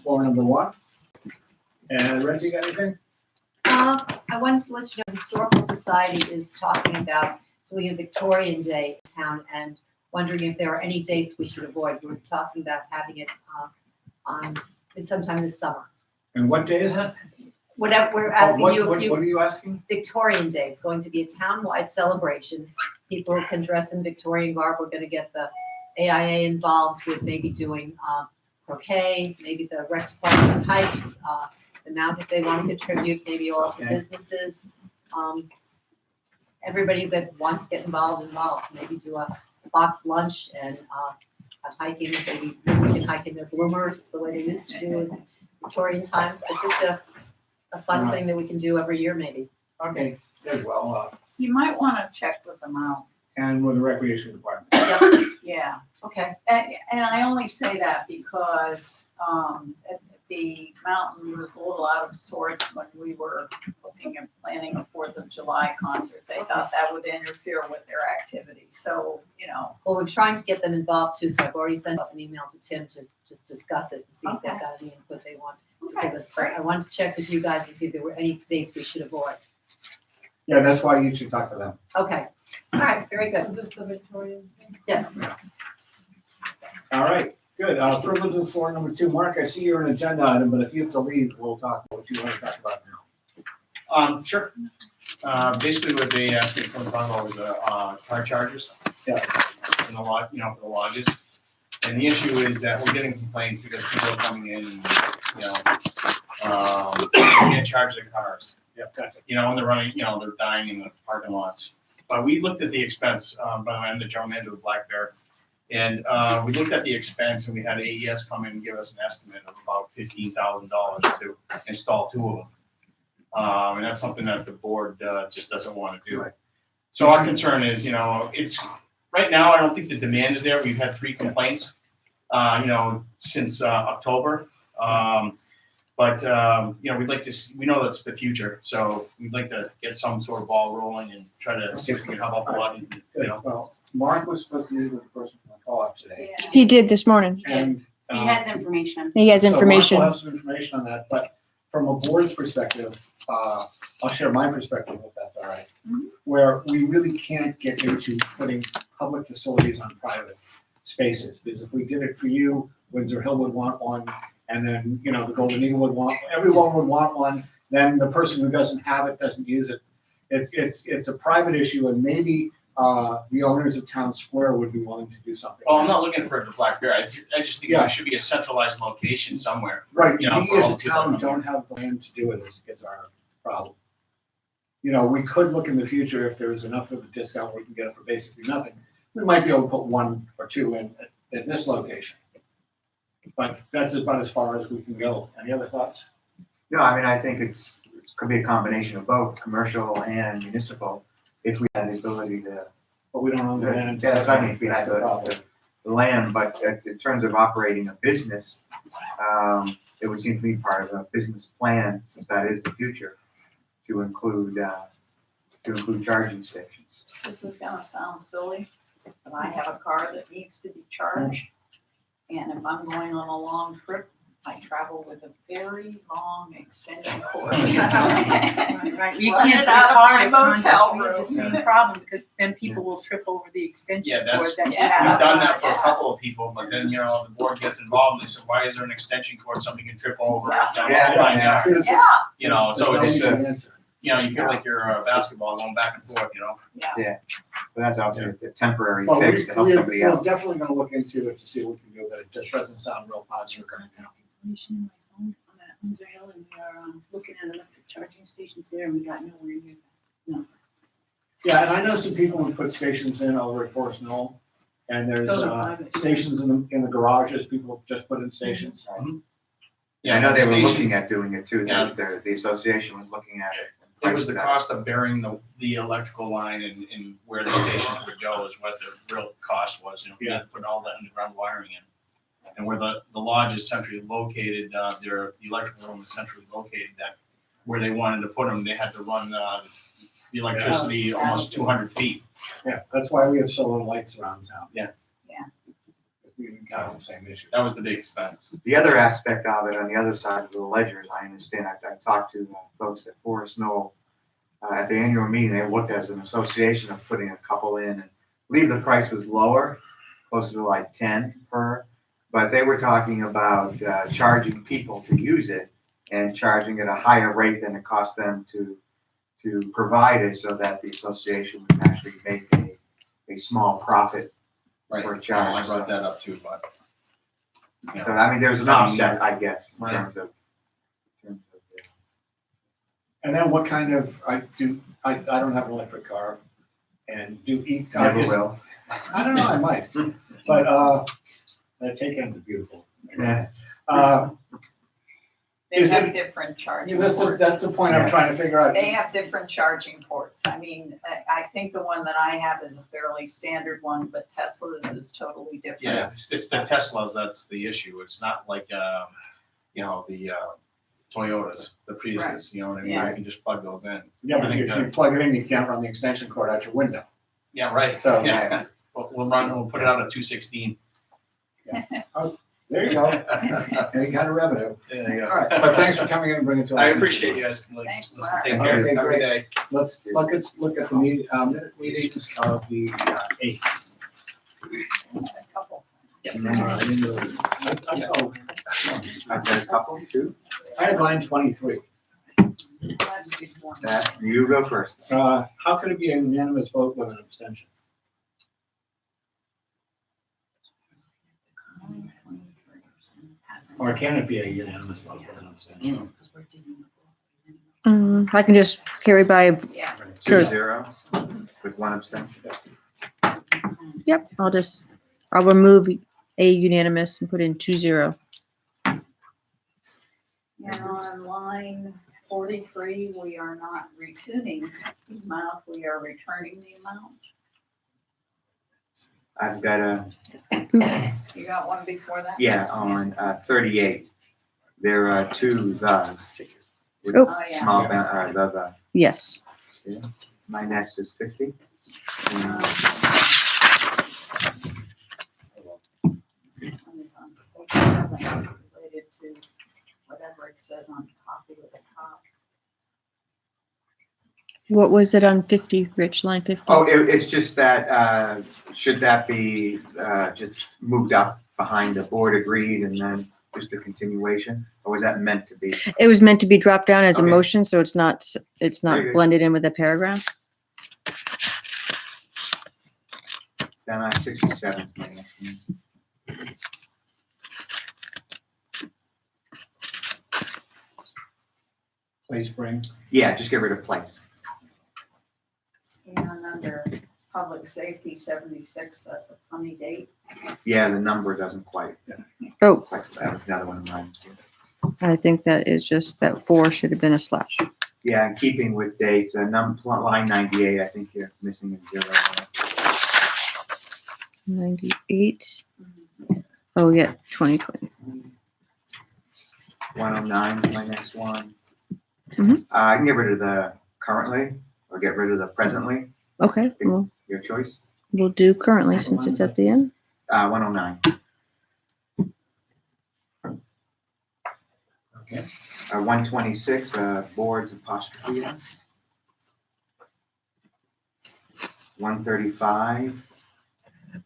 floor number 1. And Reggie, got anything? I wanted to let you know, the Historical Society is talking about doing a Victorian Day in town and wondering if there are any dates we should avoid. We're talking about having it on sometime this summer. And what day is that? Whatever, we're asking what you if you. What are you asking? Victorian Day. It's going to be a town-wide celebration. People can dress in Victorian garb. We're going to get the AIA involved with maybe doing croquet, maybe the rec department of hikes, the mount if they want to contribute, maybe all of the businesses. Everybody that wants to get involved, maybe do a box lunch and a hiking, maybe we can hike in their bloomers the way they used to do in Victorian times, but just a fun thing that we can do every year maybe. Okay, good. Well, You might want to check with them out. and with the recreation department. Yeah, Okay. and I only say that because the mountain was a little out of sorts when we were looking at planning a 4th of July concert. They thought that would interfere with their activities. So, Well, we're trying to get them involved too, so I've already sent up an email to Tim to just discuss it and see if they've Okay. got any input they want to Okay, give us. But I wanted to check with you guys and see if there were any dates we should avoid. Yeah, that's why you should talk to them. Okay, all right, very good. Is this the Victorian? Yes. All right, good. Privilege of the floor number 2. Mark, I see you're an agenda item, but if you have to leave, we'll talk about what you want to talk about now. Sure. Basically what they asked me to come talk about was car chargers. Yeah. In the lodge, for the lodges. And the issue is that we're getting complaints because people are coming in and, can't charge their cars. Yeah, gotcha. And they're running, they're dying in the parking lots. But we looked at the expense, by the way, I'm the general manager of Black Bear. And we looked at the expense and we had AES come in and give us an estimate of about $15,000 to install 2 of them. And that's something that the board just doesn't want to do. Right. So our concern is, it's right now, I don't think the demand is there. We've had 3 complaints, since October. But we'd like to, we know that's the future. So we'd like to get some sort of ball rolling and try to see if we can help out a lot. Good. Well, Mark was supposed to be with the person from the co-op today. yeah. He did this morning. And, He has information. He has So information. Mark will have some information on that, but from a board's perspective, I'll share my perspective if that's all right. Mhm. Where we really can't get into putting public facilities on private spaces, because if we did it for you, Windsor Hill would want one, and then, the Golden Eagle would want, everyone would want one, then the person who doesn't have it doesn't use it. It's a private issue, and maybe the owners of Town Square would be willing to do something. Oh, I'm not looking for the Black Bear. I just think Yeah. there should be a centralized location somewhere. Right, You know, we for as all a the people town that don't have the land to do it is our problem. We could look in the future if there was enough of a discount where we can get it for basically nothing. We might be able to put 1 or 2 in at this location. But that's about as far as we can go. Any other thoughts? No, I mean, I think it could be a combination of both, commercial and municipal, if we had the ability to. But we don't own the land. Yeah, that's what I mean, if we That's had the problem. the land, but in terms of operating a business, it would seem to me part of a business plan, since that is the future, to include charging stations. This is gonna sound silly, but I have a car that needs to be charged. And if I'm going on a long trip, I travel with a very long extension cord. Right, you Run can't, it it's out of hard my to motel contact, we have the room. same problem, because then people will trip over the extension Yeah, cord that's- that you Yeah. have. We've done that for a Yeah. couple of people, but then, the board gets involved and they say, why is there an extension cord somebody can trip over? Yeah. down Yeah, the line yeah. there? Yeah, So There's it's, no easy answer. you feel like you're a basketball going back and forth, yeah. But that's obviously a temporary Well, fix to help somebody we're out. definitely gonna look into it to see what we can do, but it just doesn't sound real positive right now. Information on my phone on that Windsor Hill, and we are looking at electric charging stations there, and we got nowhere near that. Yeah, and I know some people who put stations in over at Forest Knoll, and there's Those are private. stations in the garages, people just put in stations. I know they were Stations- looking at doing it too, Yeah. the association was looking at it. It was the cost of burying the electrical line and where the stations would go is what the real cost was, we had to put all that underground wiring in. And where the lodge is centrally located, the electrical room is centrally located, that where they wanted to put them, they had to run the electricity almost 200 feet. Yeah, that's why we have solar lights around town. Yeah. Yeah. we encounter the same issue. That was the big expense. The other aspect of it on the other side of the ledger, as I understand, I talked to folks at Forest Knoll at the annual meeting. They looked as an association of putting a couple in, and I believe the price was lower, closer to like 10 per. But they were talking about charging people to use it and charging at a higher rate than it cost them to provide it, so that the association would actually make a small profit Right. for a I charge. brought that up too, but. you know, So I mean, there's an offset, I guess, in Right. terms of. And then what kind of, I don't have an electric car, and Never will. I don't know, I might, but, that take ends are beautiful. Yeah. They Is have it- different charging That's ports. the point I'm trying to figure out. They have different charging ports. I mean, I think the one that I have is a fairly standard one, but Tesla's is totally different. Yeah, it's the Teslas, that's the issue. It's not like, you know, the Toyotas, the Priuses, you know what I mean? Yeah. You can just plug those in. Yeah, but if you plug it in, you can't run the extension cord out your window. Yeah, right. So- Yeah. We'll put it out at 216. There you go. Any kind of revenue. There you go. All right, but thanks for coming in and bringing it to our I attention. appreciate you guys. Thanks, Mark. Take care. Okay, Have a great. good day. Let's look at the minute meetings of the 8th. A couple. Yes. I saw- I've got a couple, too. I had line 23. That's a good one. You go first. How could it be a unanimous vote with an abstention? Or can it be a unanimous vote with an abstention? Mm. I can just carry by, Yeah. Sure. 2-0 with one abstention. yep, I'll remove a unanimous and put in 2-0. And on line 43, we are not retuning the amount, we are returning the amount. I've got a, You got one before that? on 38. There are two thes. With Oh. Oh, yeah. small, the. Yes. My next is 50. One is on page 7, related to whatever it says on copy with the top. What was it on 50, Rich, line 50? Oh, it's just that, should that be just moved up behind the board agreed and then just a continuation? Or was that meant to be? It was meant to be dropped down as a Okay. motion, so it's not Very good. blended in with the paragraph. Then 67 is my next one. Play spring. Yeah, just get rid of place. And under public safety 76, that's a funny date. Yeah, the number doesn't quite. Oh. Place, that was another one of mine. I think that is just that 4 should have been a slash. Yeah, in keeping with dates, line 98, I think you're missing a 0. 98. Oh, yeah, 2020. 109 is my next one. Mhm. I can get rid of the currently or get rid of the presently, Okay, well, your choice. we'll do currently since it's at the end. 109. Okay. 126, boards apostrophe S. 135.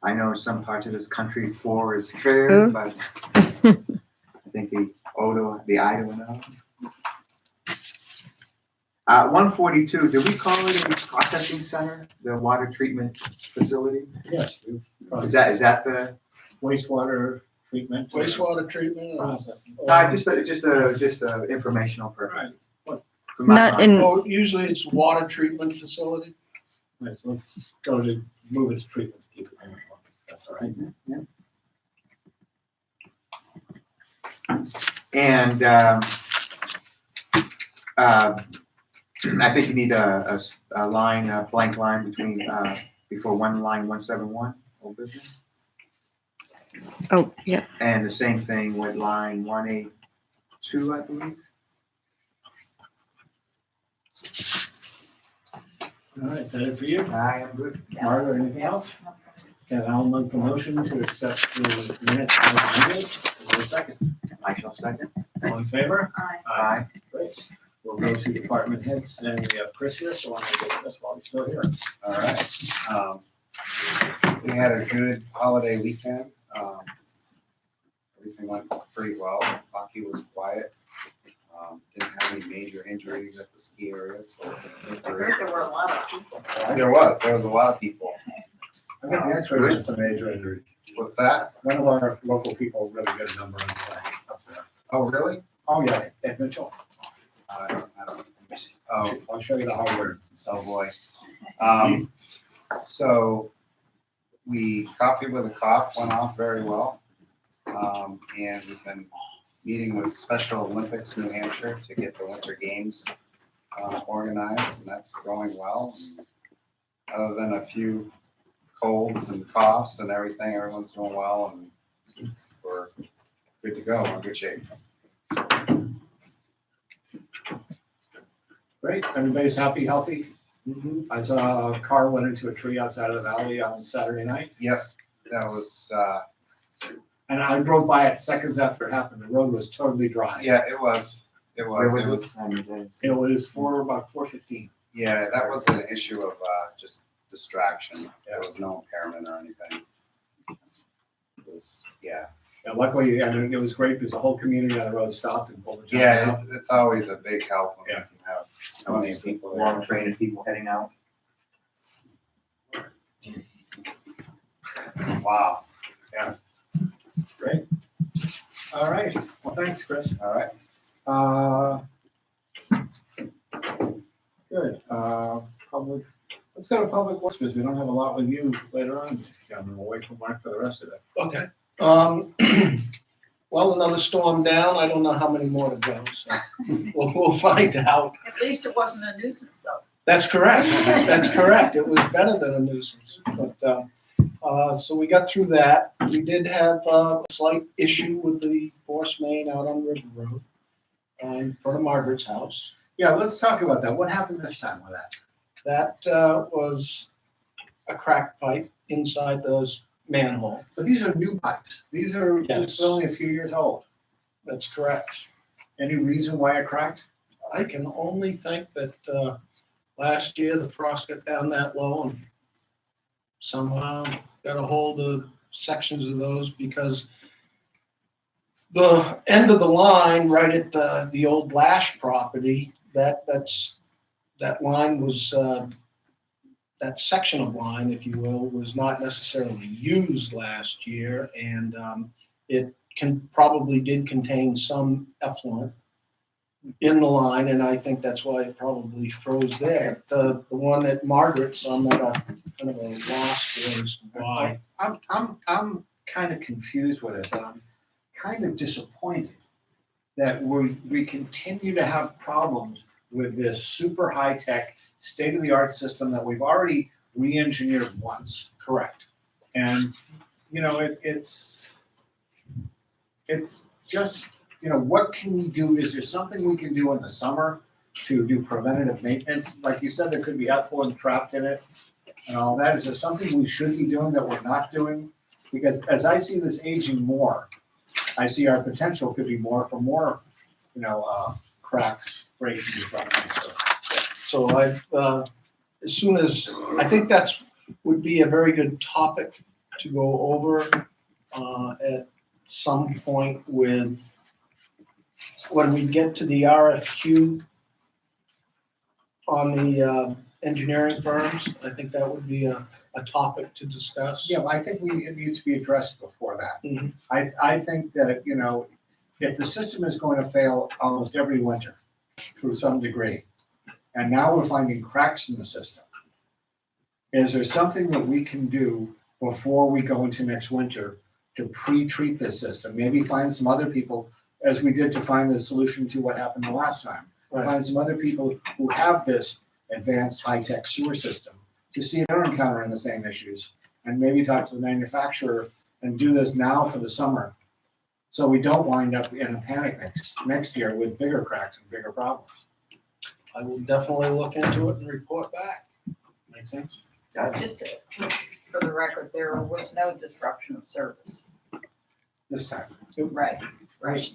I know in some parts of this country 4 is fair, Oh. but I think the I to an O. 142, do we call it a processing center, the water treatment facility? Yes. Is that the, Wastewater treatment. Wastewater treatment or? Processing. just a informational purpose? Right. For my Not mind. in- Oh, usually it's water treatment facility. Right, so let's go to move its treatment. to keep it in. That's all right. Yeah. And I think you need a line, a blank line between, before line 171, old business. Oh, yeah. And the same thing with line 182, I believe. All right, that it for you? I am good. Margaret, anything else? And I'll make the motion to accept the minutes as amended. Is there a second? I shall second. All in favor? Aye. Great. We'll go to department heads, and we have Chris here, so I'm gonna get Chris while he's still here. All right. We had a good holiday weekend. Everything went pretty well. Hockey was quiet. Didn't have any major injuries at the ski area, so. I heard there were a lot of people. There was a lot of people. I think the X-rays had some major injury. What's that? One of our local people really got a number on the play up there. Oh, really? Oh, yeah, Ed Mitchell. I don't. Oh, I'll show you the hardware. oh boy. So Coffee with a Cop went off very well. And we've been meeting with Special Olympics New Hampshire to get the Winter Games organized, and that's going well. Other than a few colds and coughs and everything, everyone's doing well, and we're good to go. We're in good shape. Great, everybody's happy, healthy? I saw a car went into a tree outside of the valley on Saturday night, Yep, that was, and I drove by it seconds after it happened. The road was totally dry. yeah, it was. It was. It was. It was about 4:15. Yeah, that was an issue of just distraction. There was no impairment or anything. It was, yeah. And luckily, I mean, it was great because the whole community on the road stopped and pulled the traffic Yeah, out. it's always a big help when you Yeah. can have so many people there. Long train of people heading out. Wow. Great. All right, well, thanks, Chris. All right. Good, public, let's go to public works because we don't have a lot with you later on. Gentlemen, we'll wait for Mark for the rest of it. Okay. Well, another storm down. I don't know how many more to go, so we'll find out. At least it wasn't a nuisance though. That's correct. That's correct. It was better than a nuisance. But, so we got through that. We did have a slight issue with the force main out on River Road in front of Margaret's house. Yeah, let's talk about that. What happened this time with that? That was a crack pipe inside those manhole. But these are new pipes. These are Yes. only a few years old. That's correct. Any reason why it cracked? I can only think that last year the frost got down that low and somehow got a hold of sections of those because the end of the line right at the old Lash property, that line was, that section of line, if you will, was not necessarily used last year, and it probably did contain some effluent in the line, and I think that's why it probably froze there. The one at Margaret's, I'm at a kind of a loss as to why. I'm kind of confused with this, and I'm kind of disappointed that we continue to have problems with this super high-tech, state-of-the-art system that we've already re-engineered once. Correct. And, you know, it's just, you know, what can we do? Is there something we can do in the summer to do preventative maintenance? Like you said, there could be effluent trapped in it and all that. Is there something we should be doing that we're not doing? Because as I see this aging more, I see our potential could be more for more, you know, cracks, breaks in the front. So as soon as, I think that's, would be a very good topic to go over at some point with, when we get to the RFQ on the engineering firms, I think that would be a topic to discuss. Yeah, I think it needs to be addressed before that. Mhm. I think that, you know, if the system is going to fail almost every winter to some degree, and now we're finding cracks in the system, is there something that we can do before we go into next winter to pre-treat this system? Maybe find some other people, as we did to find the solution to what happened the last time. Right. Find some other people who have this advanced high-tech sewer system to see if they're encountering the same issues, and maybe talk to the manufacturer and do this now for the summer, so we don't wind up in a panic next year with bigger cracks and bigger problems. I will definitely look into it and report back. Make sense? Just for the record, there was no disruption of service. This time. Right, right,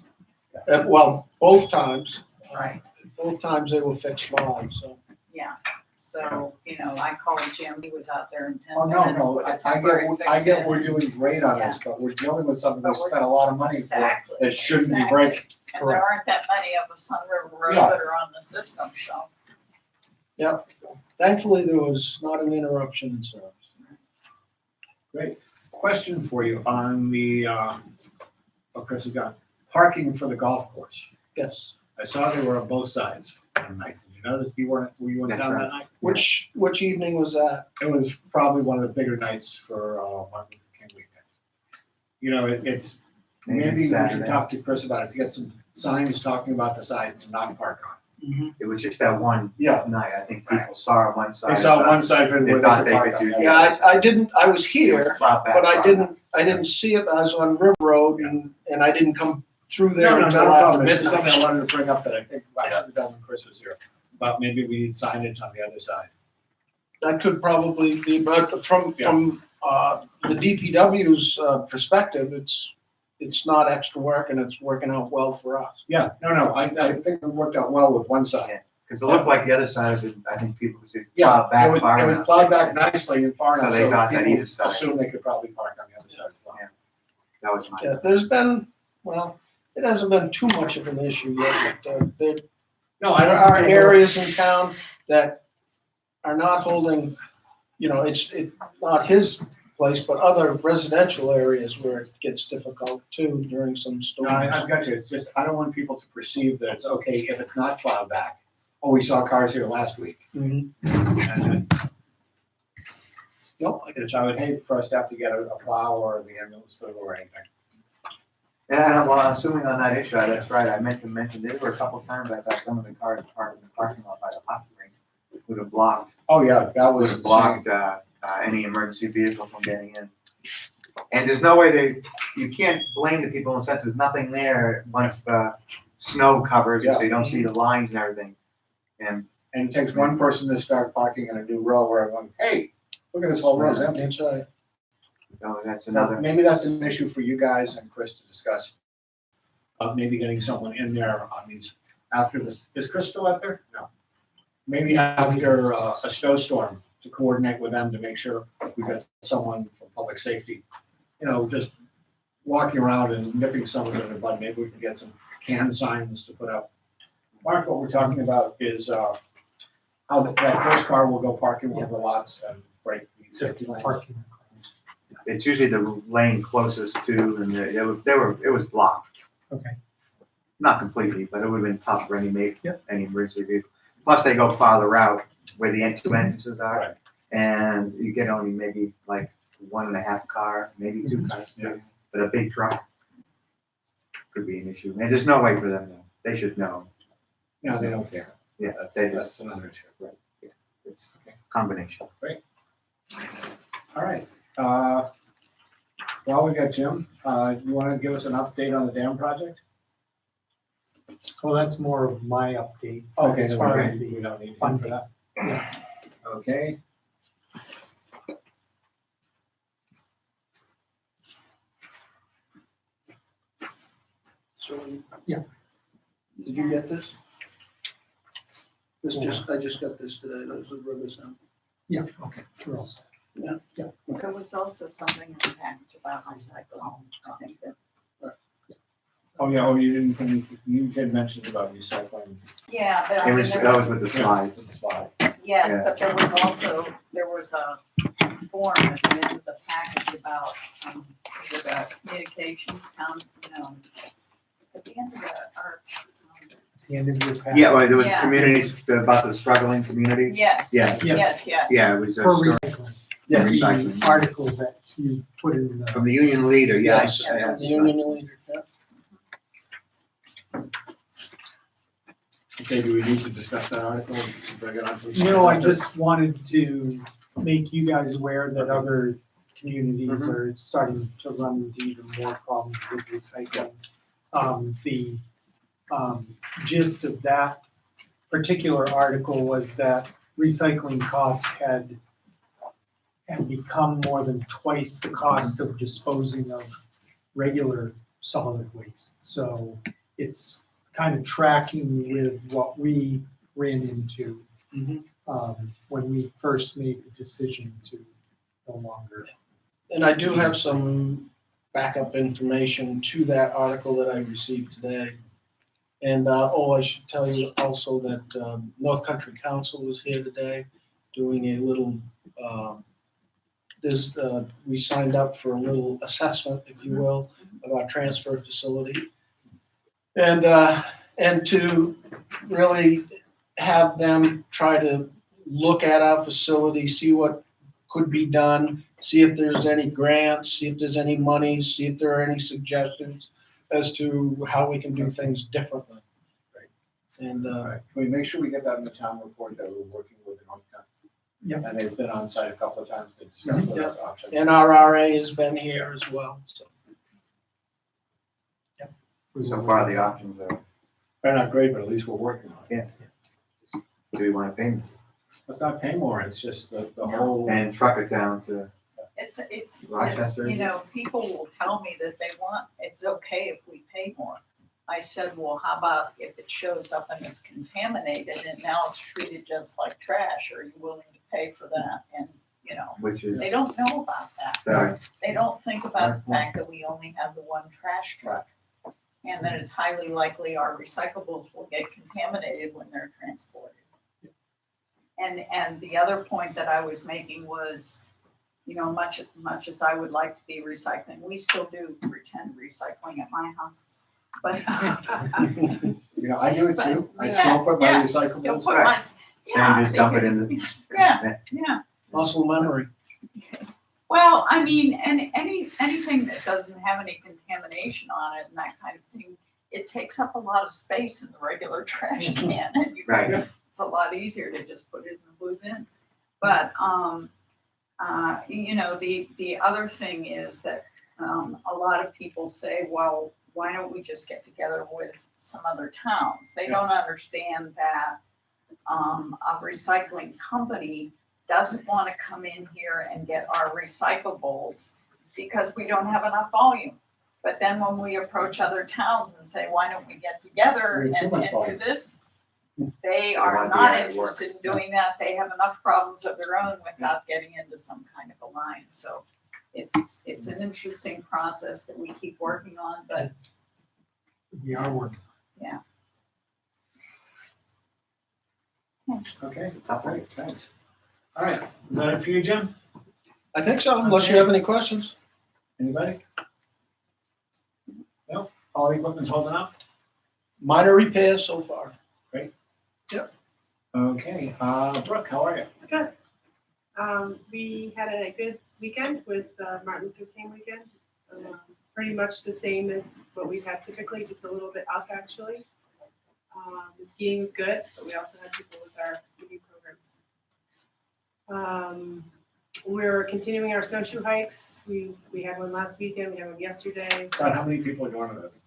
Well, both times, right, both times they were fixed live, so. yeah. So, you know, I called Jim, he was out there in 10 Oh, no, minutes. no, put a I temporary get, fix in. we're doing great on this, but we're dealing with something we But we're- spent a lot of money for Exactly. that shouldn't be exactly. breaking. And there aren't that many of us on River Road Yeah. that are on the system, so. Thankfully, there was not an interruption in service. Great. Question for you on the, Chris has got, parking for the golf course. Yes. I saw they were on both sides one night. Did you notice were you in That's town right. that night? Which evening was that? It was probably one of the bigger nights for, Martin Luther King weekend. You know, it's, maybe we should Saturday. talk to Chris about it, to get some signs talking about the side to not park on. It was just that one Yeah. night. I think people saw on one side. They saw one side of it They where thought they they could could park on do the the other other side. I was It here, was plowed back but I far didn't see it. I was on River Road and I didn't come through there No, no, until not a after problem. This is something I midnight. wanted to bring up that I think I should have done when Chris was here. About maybe we need signage on the other side. That could probably be, but from the DPW's perspective, it's not extra work and it's working out well for us. Yeah, no, I think it worked out well with one side. Because it looked like the other side of it, I think people could see it's Yeah, plowed back far it was enough. plowed back nicely and far So enough, they so thought that people either side. assumed they could probably park on the other side as well. Yeah. That was my. Yeah, there's been, well, it hasn't been too much of an issue yet, but there No, I there don't. are areas in town that are not holding, it's not his place, but other residential areas where it gets difficult too during some No, storms. I've got you. It's just, I don't want people to perceive that it's okay if it's not plowed back. Oh, we saw cars here last week. Mhm. And Nope, I get which I would hate for us to have to get a plow or the ambulance or anything. Yeah, well, assuming on that issue, that's right. I meant to mention, there were a couple times I thought some of the cars parked in the parking lot by the hockey rink would have blocked, Oh, yeah, that would was have insane. blocked, any emergency vehicle from getting in. And there's no way you can't blame the people in the sense there's nothing there once the snow covers it, so you don't see the lines and everything. And And it takes one person to start parking in a new row where everyone, hey, look at this whole row's empty. That's right. so that's So another, maybe that's an issue for you guys and Chris to discuss. Maybe getting someone in there on these, after this, is Chris still out there? No. Maybe after a snowstorm to coordinate with them to make sure we've got someone from public safety. Just walking around and nipping someone in the bud, maybe we can get some can signs to put up. Mark, what we're talking about is, how that first car will go park in one of the lots and break the safety lanes. it's usually the lane closest to, and it was blocked. Okay. Not completely, but it would have been tough for any emergency vehicle. Plus, they go farther out where the two entrances are. Right. And you get only maybe like 1.5 car, maybe 2 cars, Yeah. but a big truck could be an issue. And there's no way for them to, they should know. No, they don't care. Yeah, That's, they that's just, another issue. Right. it's a combination. All right. Well, we got Jim. You want to give us an update on the dam project? Well, that's more of my update. Okay, As then far we as don't the need him for funding. that. Yeah. Okay. So, Yeah. Did you get this? I just got this today, that was a Riverside. Yeah, okay, we're all set. There was also something in the package about recycling, I think that. Oh, yeah, you had mentioned about recycling. Yeah, but I It mean, was, there that was, was with the slides. The slide. yes, yeah. but there was also, there was a form at the end of the package about, is it a communication, at the end of The end of your package. Yeah, well, there was Yeah. communities, about the struggling community. yes, Yeah. yes. Yeah, it was a For story recycling. Yeah, The recycling. article that you put in the. from the union leader, yes. The union leader, yeah. Okay, do we need to discuss that article? Bring it on to the- No, I just wanted to make you guys aware that other communities Mhm. are starting to run into even more problems with recycling. The gist of that particular article was that recycling costs had and become more than twice the cost of disposing of regular solid waste. So it's kind of tracking with what we ran into when we first made the decision to no longer. And I do have some backup information to that article that I received today. And, I should tell you also that North Country Council was here today doing a little, we signed up for a little assessment, if you will, of our transfer facility. And to really have them try to look at our facility, see what could be done, see if there's any grants, see if there's any money, see if there are any suggestions as to how we can do things differently. And, All right, can we make sure we get that in the town report that we're working with the North Country? Yep. And they've been on site a couple of times to discuss Mhm. those options. NRRA has been here as well, so. So far, the options are, They're not great, but at least we're working on it. do we want to pay them? Let's not pay more, it's just the No. whole. And truck it down to It's, Rochester? you know, people will tell me that it's okay if we pay more. I said, well, how about if it shows up and it's contaminated and now it's treated just like trash, are you willing to pay for that? And, you know, Which is, they don't know about that. sorry, They don't think about the fact that we only have the one trash truck. And that it's highly likely our recyclables will get contaminated when they're transported. And the other point that I was making was, you know, much as I would like to be recycling, we still do pretend recycling at my house. But You know, I do it too, I Yeah, still put my yeah, still recyclables. put my, yeah. and just dump it because- in the. Yeah. Muscle memory. Well, I mean, and anything that doesn't have any contamination on it and that kind of thing, it takes up a lot of space in the regular trash can. And Right. it's a lot easier to just put it in the blue bin. But, you know, the other thing is that a lot of people say, well, why don't we just get together with some other towns? They don't understand that a recycling company doesn't want to come in here and get our recyclables because we don't have enough volume. But then when we approach other towns and say, why don't we get together We have too and much do volume. this? They are want the not added work. interested in doing that. They have enough problems of their own without getting into some kind of alliance. So it's an interesting process that we keep working on, but We are working. Okay, it's great, thanks. All right, is that it for you, Jim? I think so, unless you have any questions. Anybody? No, all the equipment's holding up? Minor repairs so far. Okay, Brooke, how are you? Good. We had a good weekend with Martin Luther King weekend. Pretty much the same as what we've had typically, just a little bit up actually. The skiing was good, but we also had people with our PV programs. We're continuing our snowshoe hikes. We had one last weekend, we had one yesterday. About how many people are going to this?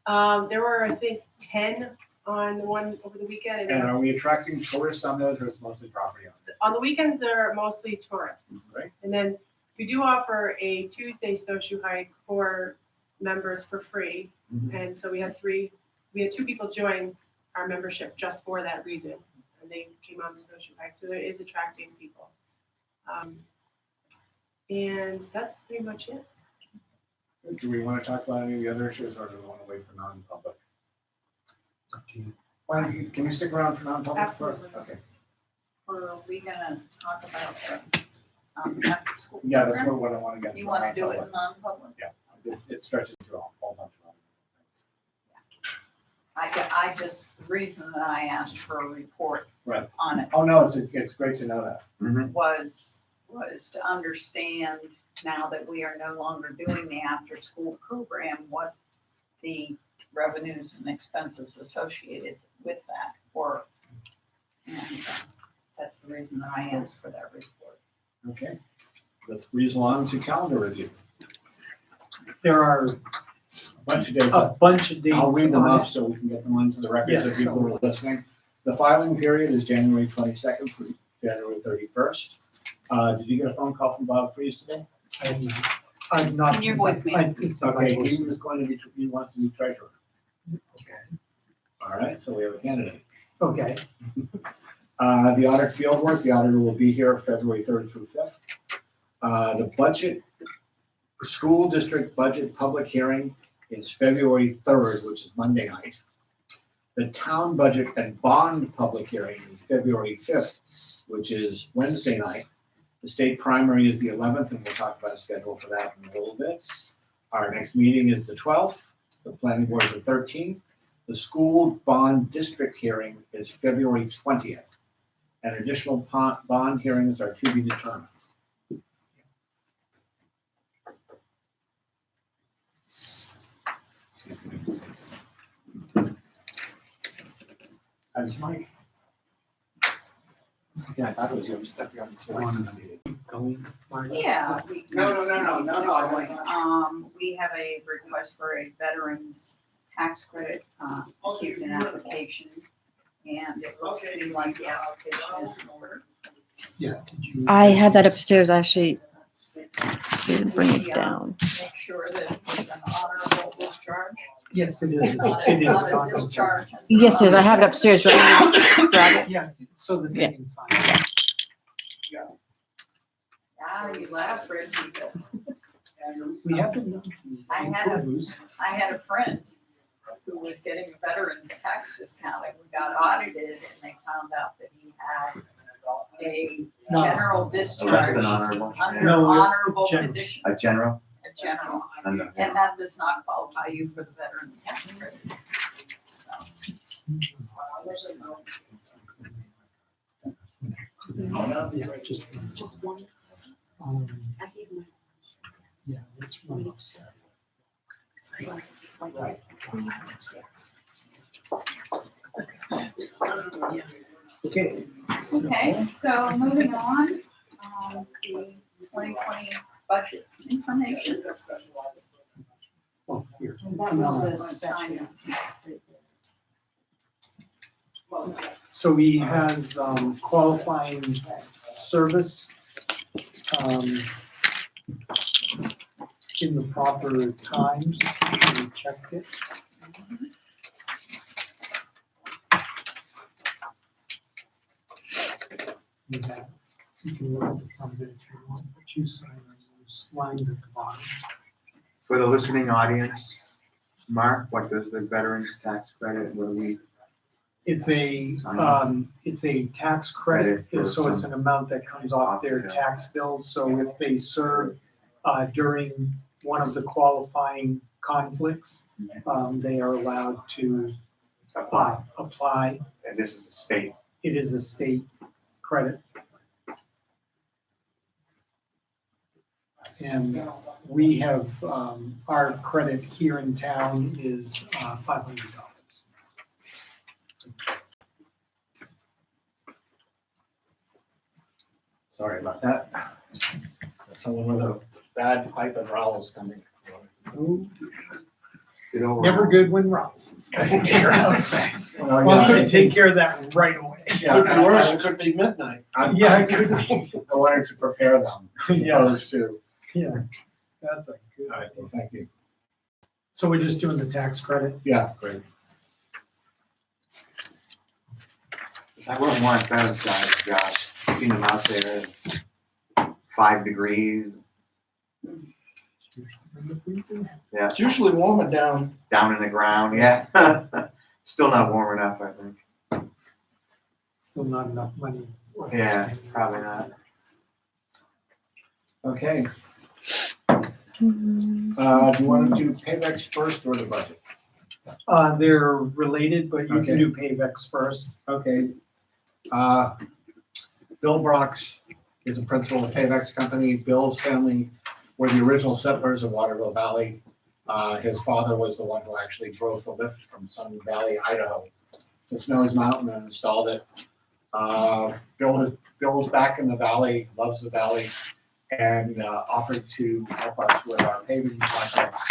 There were, I think, 10 on the one over the weekend. And are we attracting tourists on those, or is it mostly property owners? On the weekends, they're mostly tourists. Right? And then we do offer a Tuesday snowshoe hike for members for free. And so we had two people join our membership just for that reason. And they came on the snowshoe hike. So it is attracting people. And that's pretty much it. Do we want to talk about any of the other issues, or do we want to wait for non-public? Why don't you, can you stick around for non-public first? Absolutely. Okay, are we gonna talk about the after school yeah, that's program? what I want to get. You to, wanna do it in non-public. non-public? It stretches through a whole bunch of other things. I just, the reason that I asked for a report Right. on it Oh, no, it's great to know that. was to understand, now that we are no longer doing the after-school program, what the revenues and expenses associated with that were. And that's the reason that I asked for that report. Okay, let's breeze along to calendar review. There are A bunch of dates. a bunch of dates. I'll read them on off so we can get them onto the records Yes. if people are listening. The filing period is January 22nd through January 31st. Did you get a phone call from Bob Freeze today? I'm not. In your since I- voicemail. It's in my Okay, he voicemail. was going to be, he wants to be treasurer. All right, so we have a candidate. Okay, The audit field work, the auditor will be here February 3rd through 5th. The budget, school district budget public hearing is February 3rd, which is Monday night. The town budget and bond public hearing is February 5th, which is Wednesday night. The state primary is the 11th, and we'll talk about a schedule for that in a little bit. Our next meeting is the 12th. The planning board is the 13th. The school bond district hearing is February 20th. And additional bond hearings are to be determined. That's Mike. Yeah, I thought it was you. I'm stepping on the slide. going, Mark. Yeah. No. We have a request for a veterans tax credit, received an application, and it looks to me like the application is in order. Yeah. did you- I had that upstairs, actually. Didn't bring it down. Make sure that it's an honorable discharge. Yes, it is. Not It is. a discharge. Yes, it is. I have it upstairs. Right? Grab it. Yeah, so that they Yeah. can sign it. Ah, you laugh, Fred, people. We have to. I had a friend who was getting a veteran's tax discount, and we got audited, and they found out that he had a No. general Less discharge than honorable, under No, honorable general. conditions. a general, A general, and and that does not qualify you for the veteran's tax credit. Yeah, just one. Yeah, which one upset? Okay. Okay, so moving on, the 2020 budget information. Oh, here. Sign So he has qualifying service in the proper times. We checked it. You have, you can look at the front of it if you want, but you sign those lines at the bottom. for the listening audience, Mark, what does the veterans tax credit, what do we, It's a tax credit, so it's an amount that comes off their tax bill. So if they serve during one of the qualifying conflicts, they are allowed to apply. and this is the state, It is a state credit. And we have, our credit here in town is $500. Sorry about that. Someone with a bad pipe and rowels coming. get over. Never good when Ross is coming to your house. Well, Well, yeah, could take care of that right away. yeah, Could be worse, it could be midnight. Yeah, it could be. I wanted to prepare them, Yeah. opposed to, Yeah, that's a good. all right, well, thank you. So we're just doing the tax credit? Yeah, great. I wouldn't want those guys, Josh, seen them out there, 5 degrees, yeah, It's usually warmer down. down in the ground, yeah. Still not warm enough, I think, Still not enough money. yeah, probably not. Okay, do you want to do paybacks first or the budget? They're related, but you Okay. can do paybacks first. Okay. Bill Brox is a principal of Paybacks Company. Bill's family were the original settlers of Waterville Valley. His father was the one who actually drove the lift from Sun Valley, Idaho to Snows Mountain and installed it. Bill's back in the valley, loves the valley, and offered to help us with our paving projects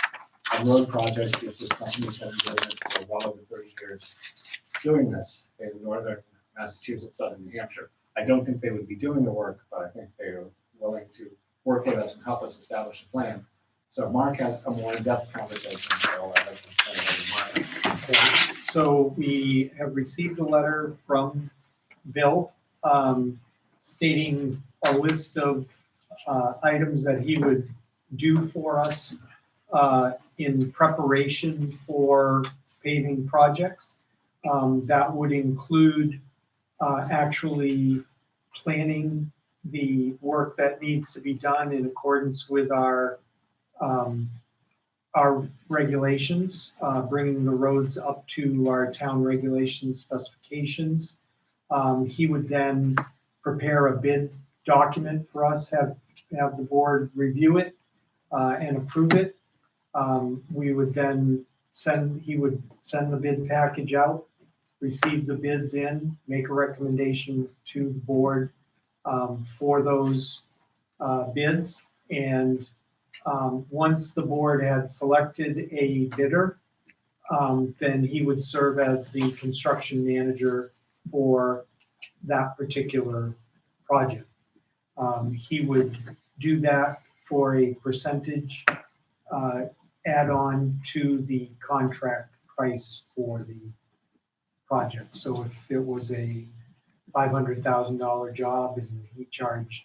and road projects, because this company's been doing it for well over 30 years, doing this in northern Massachusetts, southern New Hampshire. I don't think they would be doing the work, but I think they are willing to work with us and help us establish a plan. So Mark has a more in-depth conversation, so I'll let him turn it over to Mark. So we have received a letter from Bill stating a list of items that he would do for us in preparation for paving projects. That would include actually planning the work that needs to be done in accordance with our regulations, bringing the roads up to our town regulation specifications. He would then prepare a bid document for us, have the board review it and approve it. We would then he would send the bid package out, receive the bids in, make a recommendation to the board for those bids. And once the board had selected a bidder, then he would serve as the construction manager for that particular project. He would do that for a percentage add-on to the contract price for the project. So if it was a $500,000 job and he charged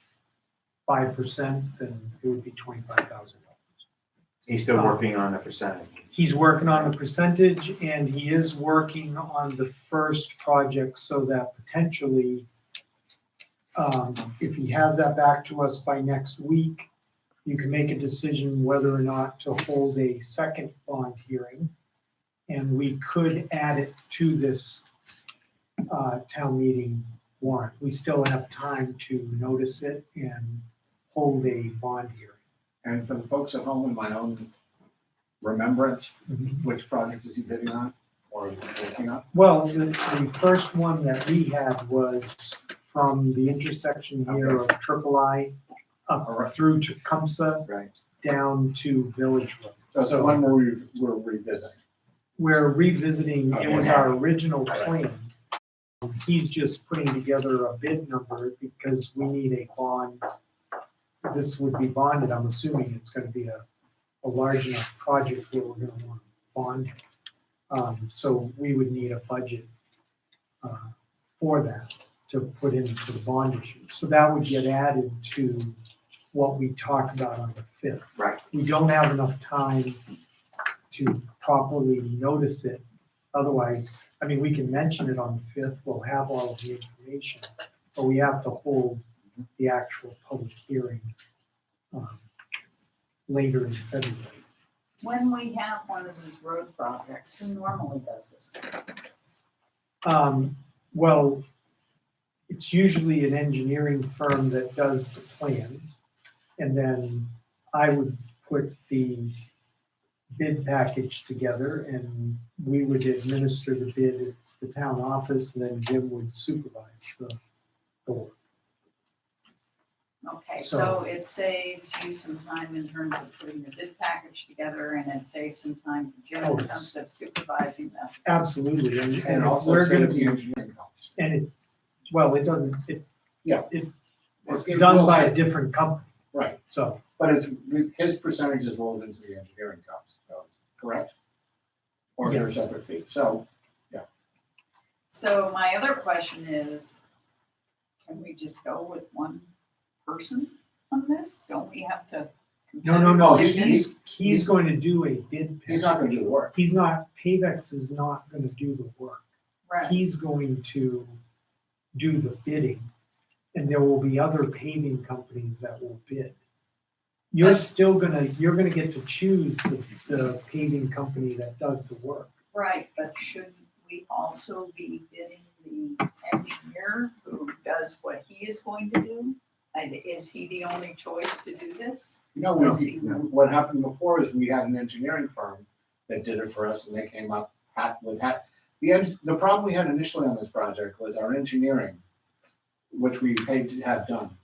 5%, then it would be $25,000. He's still working on a percentage. He's working on the percentage, and he is working on the first project so that potentially, if he has that back to us by next week, you can make a decision whether or not to hold a second bond hearing. And we could add it to this town meeting warrant. We still have time to notice it and hold a bond hearing. And for the folks at home, in my own remembrance, which project is he bidding on or working on? Well, the first one that we had was from the intersection here of Triple I up through Tecumseh, Right. down to Village Road. So it's the one where we're revisiting. We're revisiting, it was our original plan. He's just putting together a bid number because we need a bond. This would be bonded, I'm assuming it's gonna be a large enough project where we're gonna want to bond. So we would need a budget for that to put into the bond issue. So that would get added to what we talked about on the 5th. Right. We don't have enough time to properly notice it. Otherwise, I mean, we can mention it on the 5th, we'll have all of the information, but we have to hold the actual public hearing later in February. When we have one of these road projects, who normally does this? Well, it's usually an engineering firm that does the plans. And then I would put the bid package together and we would administer the bid at the town office, and then Jim would supervise the work. Okay, so it saves you some time in terms of putting the bid package together, and it saves some time for Jim in terms of supervising that. Absolutely, and And also we're gonna saves be, the engineering costs. and it, well, it doesn't, it's It done will by save- a different company, Right, so. but it's, his percentage is rolled into the engineering costs, so, correct? Or they're Yes. separate fee, so, So my other question is, can we just go with one person on this? Don't we have to? No, He's- he's going to do a bid package. he's not gonna do the work. He's not, Pavex is not gonna do the work. Right, He's going to do the bidding, and there will be other paving companies that will bid. You're gonna get to choose the paving company that does the work. right, but should we also be bidding the engineer who does what he is going to do? And is he the only choice to do this? No, what happened before is we had an engineering firm that did it for us, and they came up with that. The problem we had initially on this project was our engineering, which we paid to have done.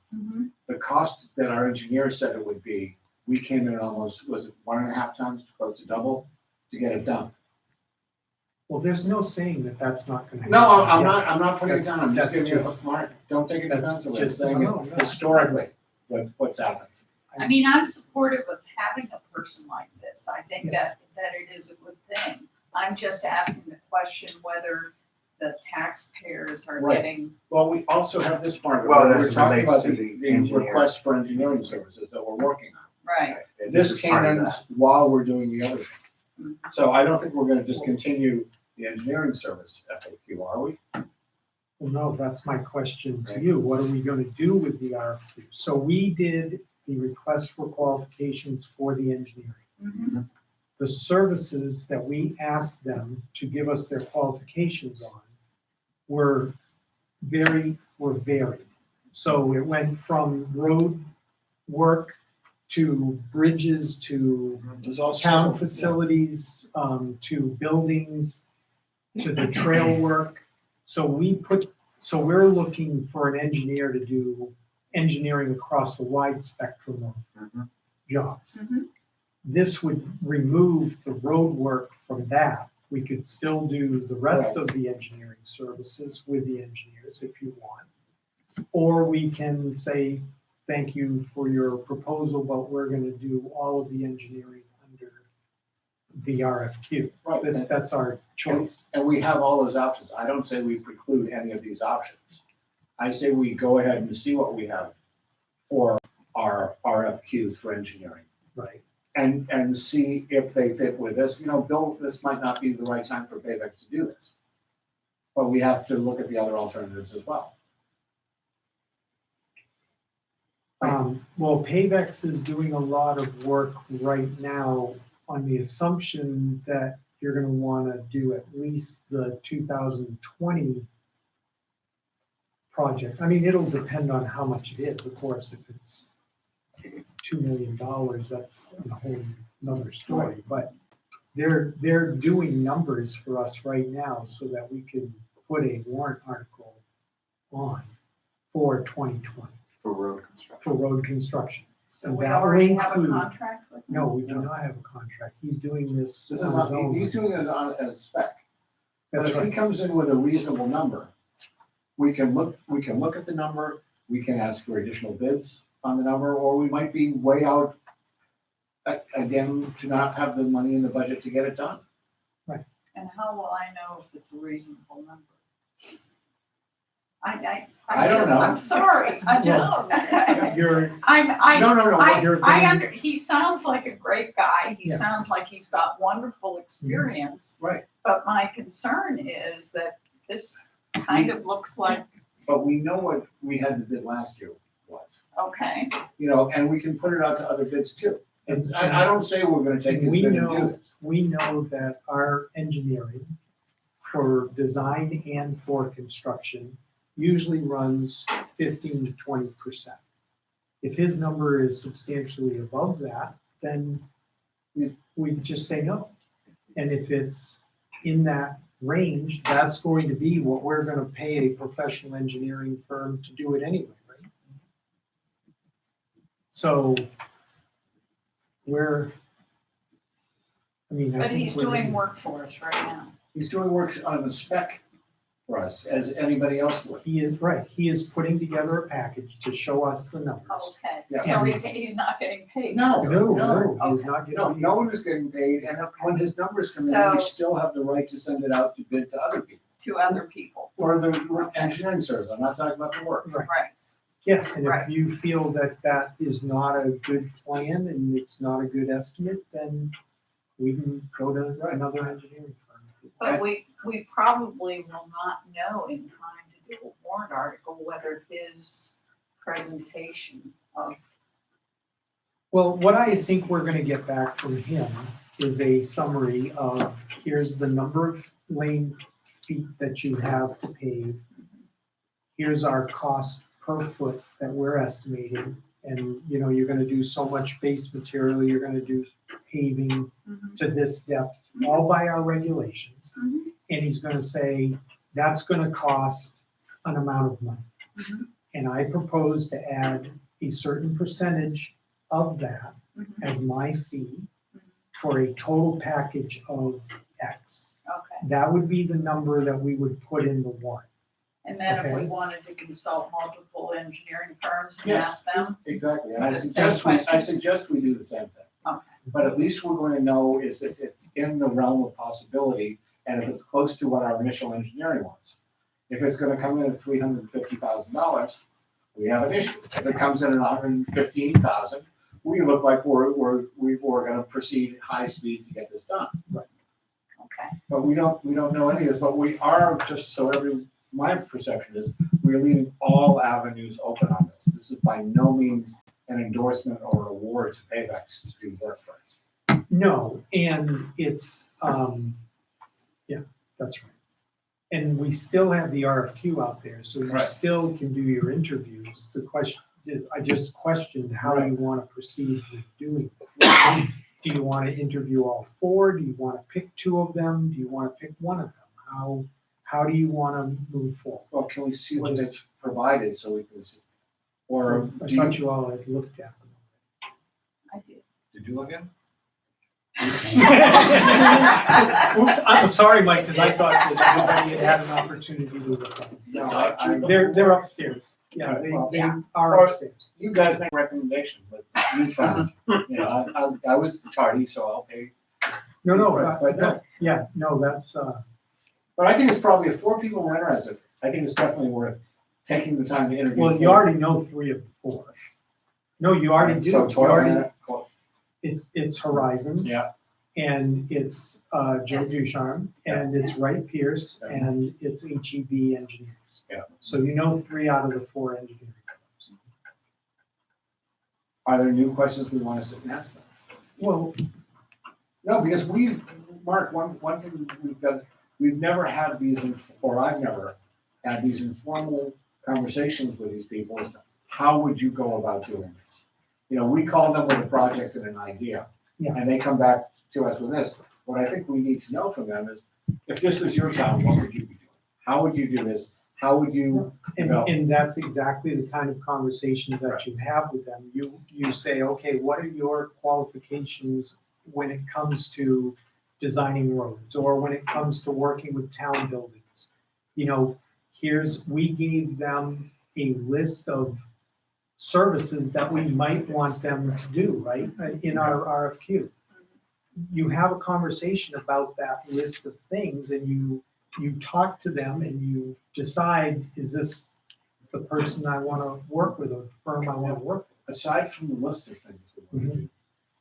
The cost that our engineer said it would be, we came in at almost, was it 1.5 times, close to double, to get it done. Well, there's no saying that that's not gonna happen. No, I'm not putting it down, I'm just That's giving you a just- mark, don't take it that's offensively, I'm just- saying no, it no. historically, what's happened. I mean, I'm supportive of having a person like this. I think Yes. that it is a good thing. I'm just asking the question whether the taxpayers are Right. getting, Well, we also have this part, Well, where that we're talking relates about to the the engineer. request for engineering services that we're working on. right, This is came part of in that. while we're doing the other thing. So I don't think we're gonna discontinue the engineering service FAQ, are we? Well, no, that's my question to you. What are we gonna do with the RFQ? So we did the request for qualifications for the engineering. Mhm. The services that we asked them to give us their qualifications on were varied. So it went from road work to bridges, to There's also. town facilities, to buildings, to the trail work. So we're looking for an engineer to do engineering across a wide spectrum of Mhm. jobs. Mhm. This would remove the road work from that. We could still do the rest of the engineering services with the engineers if you want. Or we can say, thank you for your proposal, but we're gonna do all of the engineering under the RFQ. Right. That's our choice. And we have all those options. I don't say we preclude any of these options. I say we go ahead and see what we have for our RFQs for engineering. Right. And see if they fit with this. You know, Bill, this might not be the right time for Payvex to do this. But we have to look at the other alternatives as well. Well, Payvex is doing a lot of work right now on the assumption that you're gonna wanna do at least the 2020 project. I mean, it'll depend on how much it is, of course. If it's $2 million, that's a whole nother story. But they're doing numbers for us right now so that we can put a warrant article on for 2020 For road construction. for road construction. so And we that will already have a include- contract with them? No, we do not have a contract. He's doing this This is on his not, own. he's doing it as spec. But That's if he right. comes in with a reasonable number, we can look at the number, we can ask for additional bids on the number, or we might be way out again, to not have the money in the budget to get it done. And how will I know if it's a reasonable number? I I don't just, know. I'm sorry, I just, You're, he sounds like a great guy, he Yeah. sounds like he's got wonderful experience. Right. But my concern is that this kind of looks like, But we know what we had to bid last year was, okay, you know, and we can put it out to other bids too. And I don't say we're gonna take his We bid and know- do this. we know that our engineering for design and for construction usually runs 15 to 20%. If his number is substantially above that, then we just say no. And if it's in that range, that's going to be what we're gonna pay a professional engineering firm to do it anyway, right? So I but think he's we're- doing work for us right now. He's doing work on the spec for us, as anybody else would. He is, right, he is putting together a package to show us the numbers. Okay, Yeah. so he's not getting paid? No, No, no, he's not no, getting. no one is getting paid, and when his numbers come in, So- we still have the right to send it out to bid to other people. To other people, For the engineering service, I'm not talking about the work. Right, right, yes, and if Right. you feel that that is not a good plan and it's not a good estimate, then we can go to another engineering firm. but we probably will not know in time to do a warrant article whether his presentation of, Well, what I think we're gonna get back from him is a summary of, here's the number of lane feet that you have to pave. Here's our cost per foot that we're estimating, and, you know, you're gonna do so much base material, you're gonna do paving to this depth, all by our regulations. Mhm. And he's gonna say, that's gonna cost an amount of money. Mhm. And I propose to add a certain percentage of that Mhm. as my fee for a total package of X. okay, That would be the number that we would put in the warrant. And then if we Okay. wanted to consult multiple engineering firms and Yes. ask them, Exactly, and I Same suggest we do the same thing. Okay. But at least we're going to know is if it's in the realm of possibility, and if it's close to what our initial engineering was. If it's gonna come in at $350,000, we have an issue. If it comes in at $115,000, we look like we're gonna proceed at high speed to get this done. okay, But we don't know any of this, but we are, just so my perception is, we're leaving all avenues open on this. This is by no means an endorsement or award to Paybacks to do work for us. No, and it's, yeah, that's right. And we still have the RFQ out there, so you Right. still can do your interviews. The question, I just questioned how you want to proceed with doing it. Do you want to interview all four? Do you want to pick two of them? Do you want to pick one of them? How do you want to move forward? Well, can we see what they've provided so we can see? Or I do thought you, you all had looked at them. I did. did you look at them? Oops, I'm sorry, Mike, because I thought that everybody had an opportunity to look at them. No, They're upstairs. Yeah, they are Or- upstairs. You guys make recommendations, but you found, you know, I was tardy, so I'll pay. No, But no. yeah, no, that's, But I think it's probably, if 4 people were interested, I think it's definitely worth taking the time to interview. well, you already know 3 of the 4. No, you already do. So You 12 already, minutes. it's Horizons. Yeah. And it's Joe Yes. Ducharme, and it's Wright Pierce, Yeah. and it's HEB Engineers. Yeah. So you know 3 out of the 4 engineering firms. Are there new questions we want to sit and ask them? Well, No, because Mark, one thing we've never had these, or I've never had these informal conversations with these people is, how would you go about doing this? You know, we call them with a project and an idea. Yeah. And they come back to us with this. What I think we need to know from them is, if this was your town, what would you be doing? How would you do this? How would you develop? and that's exactly the kind of conversations that you have with them. You say, okay, what are your qualifications when it comes to designing roads, or when it comes to working with town buildings? You know, we gave them a list of services that we might want them to do, right, in our RFQ. You have a conversation about that list of things, and you talk to them and you decide, is this the person I want to work with, or the firm I want to work Aside from the list of things we want to with? do,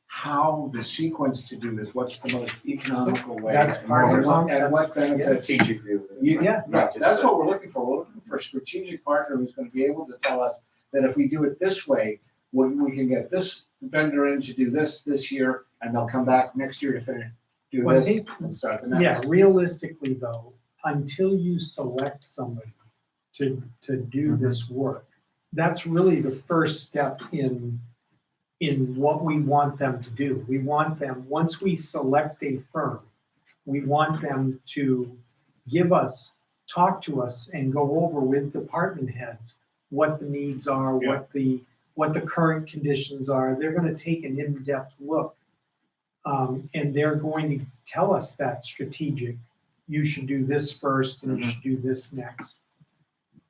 how the sequence to do this, what's the most economical way? That's part of it. And what benefits? Strategic view. Yeah. Yeah, that's what we're looking for. We're looking for a strategic partner who's gonna be able to tell us that if we do it this way, we can get this vendor in to do this year, and they'll come back next year to finish, do Well, I this, think- and start the next. Yeah, realistically though, until you select somebody to do this work, that's really the first step in what we want them to do. We want them, once we select a firm, we want them to talk to us and go over with department heads what the needs are, Yeah. what the current conditions are. They're gonna take an in-depth look. And they're going to tell us that strategic, you should do this first and you should do this next.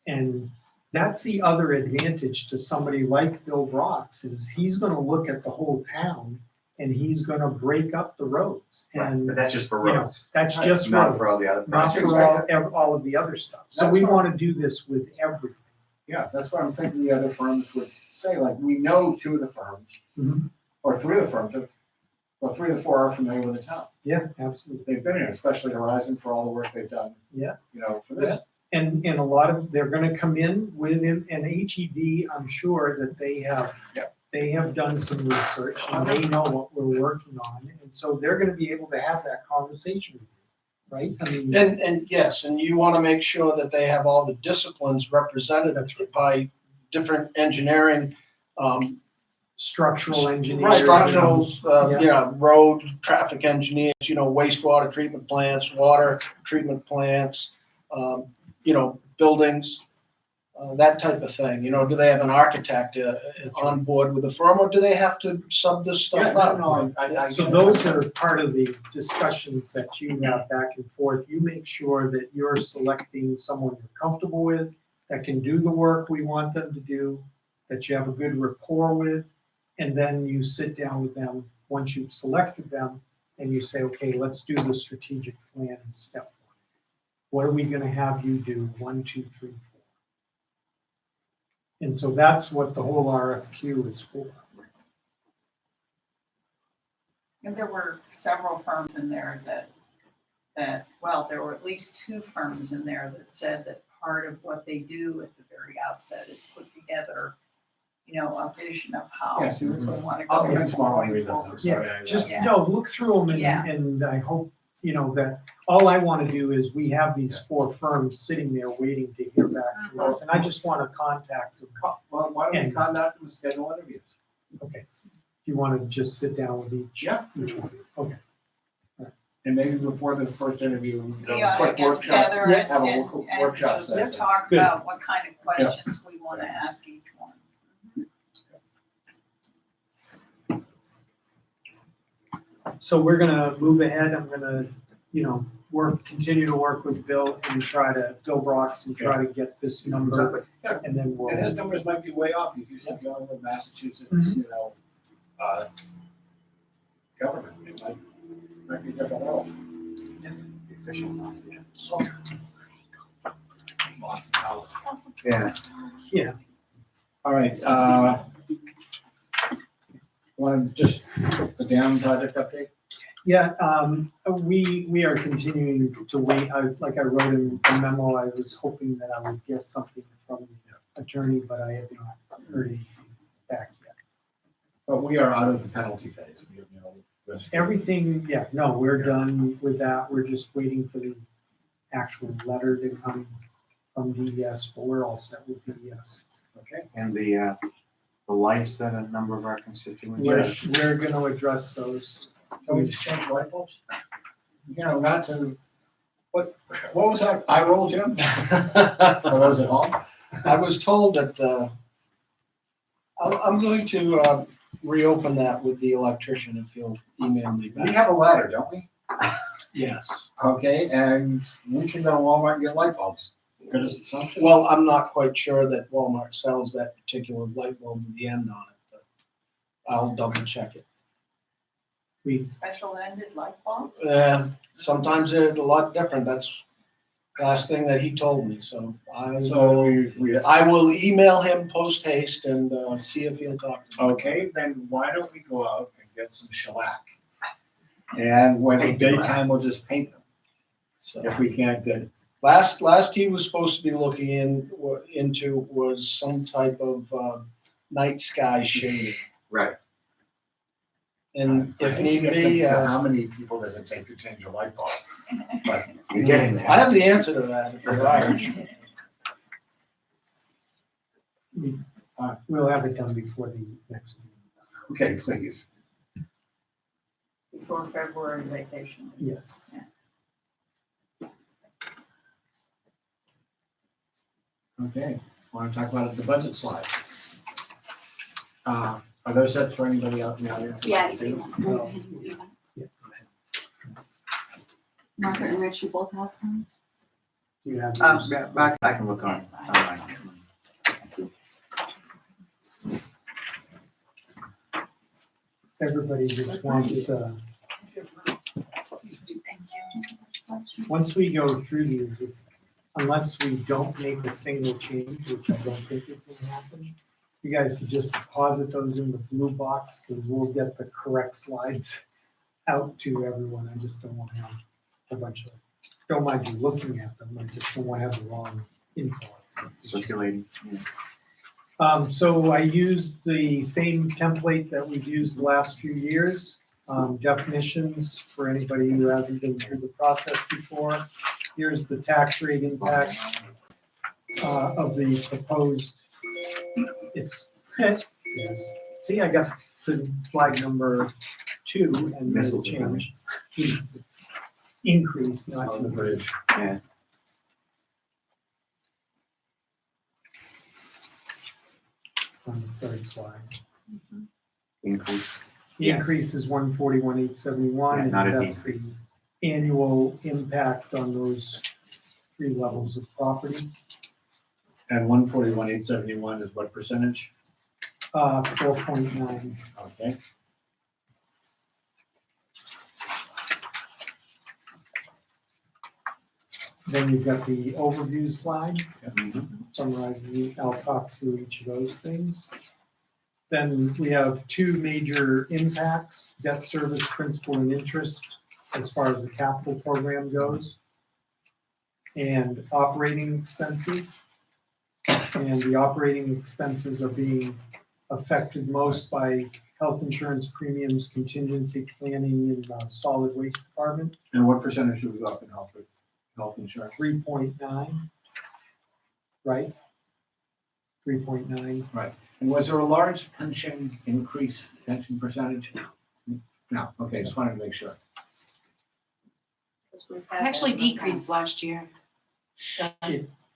And that's the other advantage to somebody like Bill Brox, is he's gonna look at the whole town and he's gonna break up the roads. And But that's just for you know, roads, that's just not for all roads, the other not projects. for all of the other stuff. So That's we what- wanna do this with everything. Yeah, that's what I'm thinking the other firms would say, like, we know 2 of the firms, Mhm. or 3 of the firms, well, 3 of the 4 are familiar with the town. Yeah, absolutely. They've been here, especially Horizon, for all the work they've done. Yeah. You know, for this. And a lot of, they're gonna come in with an HEB, I'm sure that they have, they have done some research and they know what we're working on. And so they're gonna be able to have that conversation with you, right? I mean, And yes, and you want to make sure that they have all the disciplines represented by different engineering, structural engineers. structural, Yeah. road, traffic engineers, wastewater treatment plants, water treatment plants, buildings. that type of thing, you know, do they have an architect on board with the firm, or do they have to sub this stuff Yeah, out? no, I. So those are part of the discussions that you have back and forth. You make sure that you're selecting someone you're comfortable with, that can do the work we want them to do, that you have a good rapport with, and then you sit down with them, once you've selected them, and you say, okay, let's do the strategic plan in step one. What are we gonna have you do? 1, 2, 3, 4. And so that's what the whole RFQ is for. And there were several firms in there well, there were at least 2 firms in there that said that part of what they do at the very outset is put together, you know, a vision of how Yeah, we see, want to I'll go be in tomorrow and going read those, I'm forward. sorry. I- Just, Yeah. no, look through them Yeah. and I hope, you know, that, all I want to do is we have these 4 firms sitting there waiting to hear back from us, and I just want to contact them. Well, why don't we And- contact them and schedule interviews? Okay. You want to just sit down with each? Yeah. Each one, okay. And maybe before the first interview, We ought to quick get workshop, together have a and workshop just session. talk Good. about what kind of questions we want to ask each one. So we're gonna move ahead. I'm gonna, you know, continue to work with Bill and Bill Brox and try to get this number, Yeah. and then And his we'll, numbers might be way off, he's usually dealing with Massachusetts, Mhm. you know, government, it might be different level. Yeah, All right, want to just the dam project update? yeah, we are continuing to wait. Like I wrote in the memo, I was hoping that I would get something from the attorney, but I have not heard anything back yet. But we are out of the penalty phase, you know. this- Everything, yeah, no, we're done with that. We're just waiting for the actual letter to come from DES, but we're all set with DES. Okay, and the lights that a number of our constituents. We're gonna address those. can we just change light bulbs? You know, not to, what was that, I roll, Jim? Or was it home? I was told that, I'm going to reopen that with the electrician if he'll email me We back. have a ladder, don't we? Yes. Okay, and we can go to Walmart and get light bulbs. Good assumption. Well, I'm not quite sure that Walmart sells that particular light bulb with the end on it, but I'll double check it. Special ended light bulbs? Sometimes they're a lot different. That's the last thing that he told me, so So we, I will email him post haste and see if he'll talk to me. okay, then why don't we go out and get some shellac? And when the daytime, we'll just paint them, So if we can't get, last he was supposed to be looking into was some type of night sky shading. Right. And if I need hate to be, think to how many people does it take to change a light bulb? But You're getting there. I have the answer to that if you're Irish. We'll have it done before the next meeting. okay, please. Before February vacation. Yes. Okay, want to talk about the budget slides? Are there sets for anybody out in the audience? Yeah. No. Margaret and Rich, you both have some? Do you have? those? Back, I can look on. Everybody just wants to, once we go through these, unless we don't make a single change, which I don't think is gonna happen, you guys could just deposit those in the blue box, because we'll get the correct slides out to everyone. I just don't want to have a bunch of, don't mind you looking at them, I just don't want to have the wrong info. Circulating. So I used the same template that we've used the last few years. Definitions for anybody who hasn't been through the process before. Here's the tax rate impact of the proposed. Yes. See, I got to slide number 2 and made a change. Increase, not On the bridge. on the third slide. Increase. The Yes. increase is 141,871. Yeah, and not a that's decrease. the annual impact on those 3 levels of property, And 141,871 is what percentage? 4.9. Okay. Then you've got the overview slide, Mhm. summarizing, I'll talk through each of those things. Then we have 2 major impacts, debt service, principal and interest, as far as the capital program goes, and operating expenses. And the operating expenses are being affected most by health insurance premiums, contingency planning in the solid waste department, And what percentage do we go up in health insurance? 3.9, right? 3.9. And was there a large pension percentage? No, okay, just wanted to make sure. 'Cause we've It had that actually in the decreased past. last year.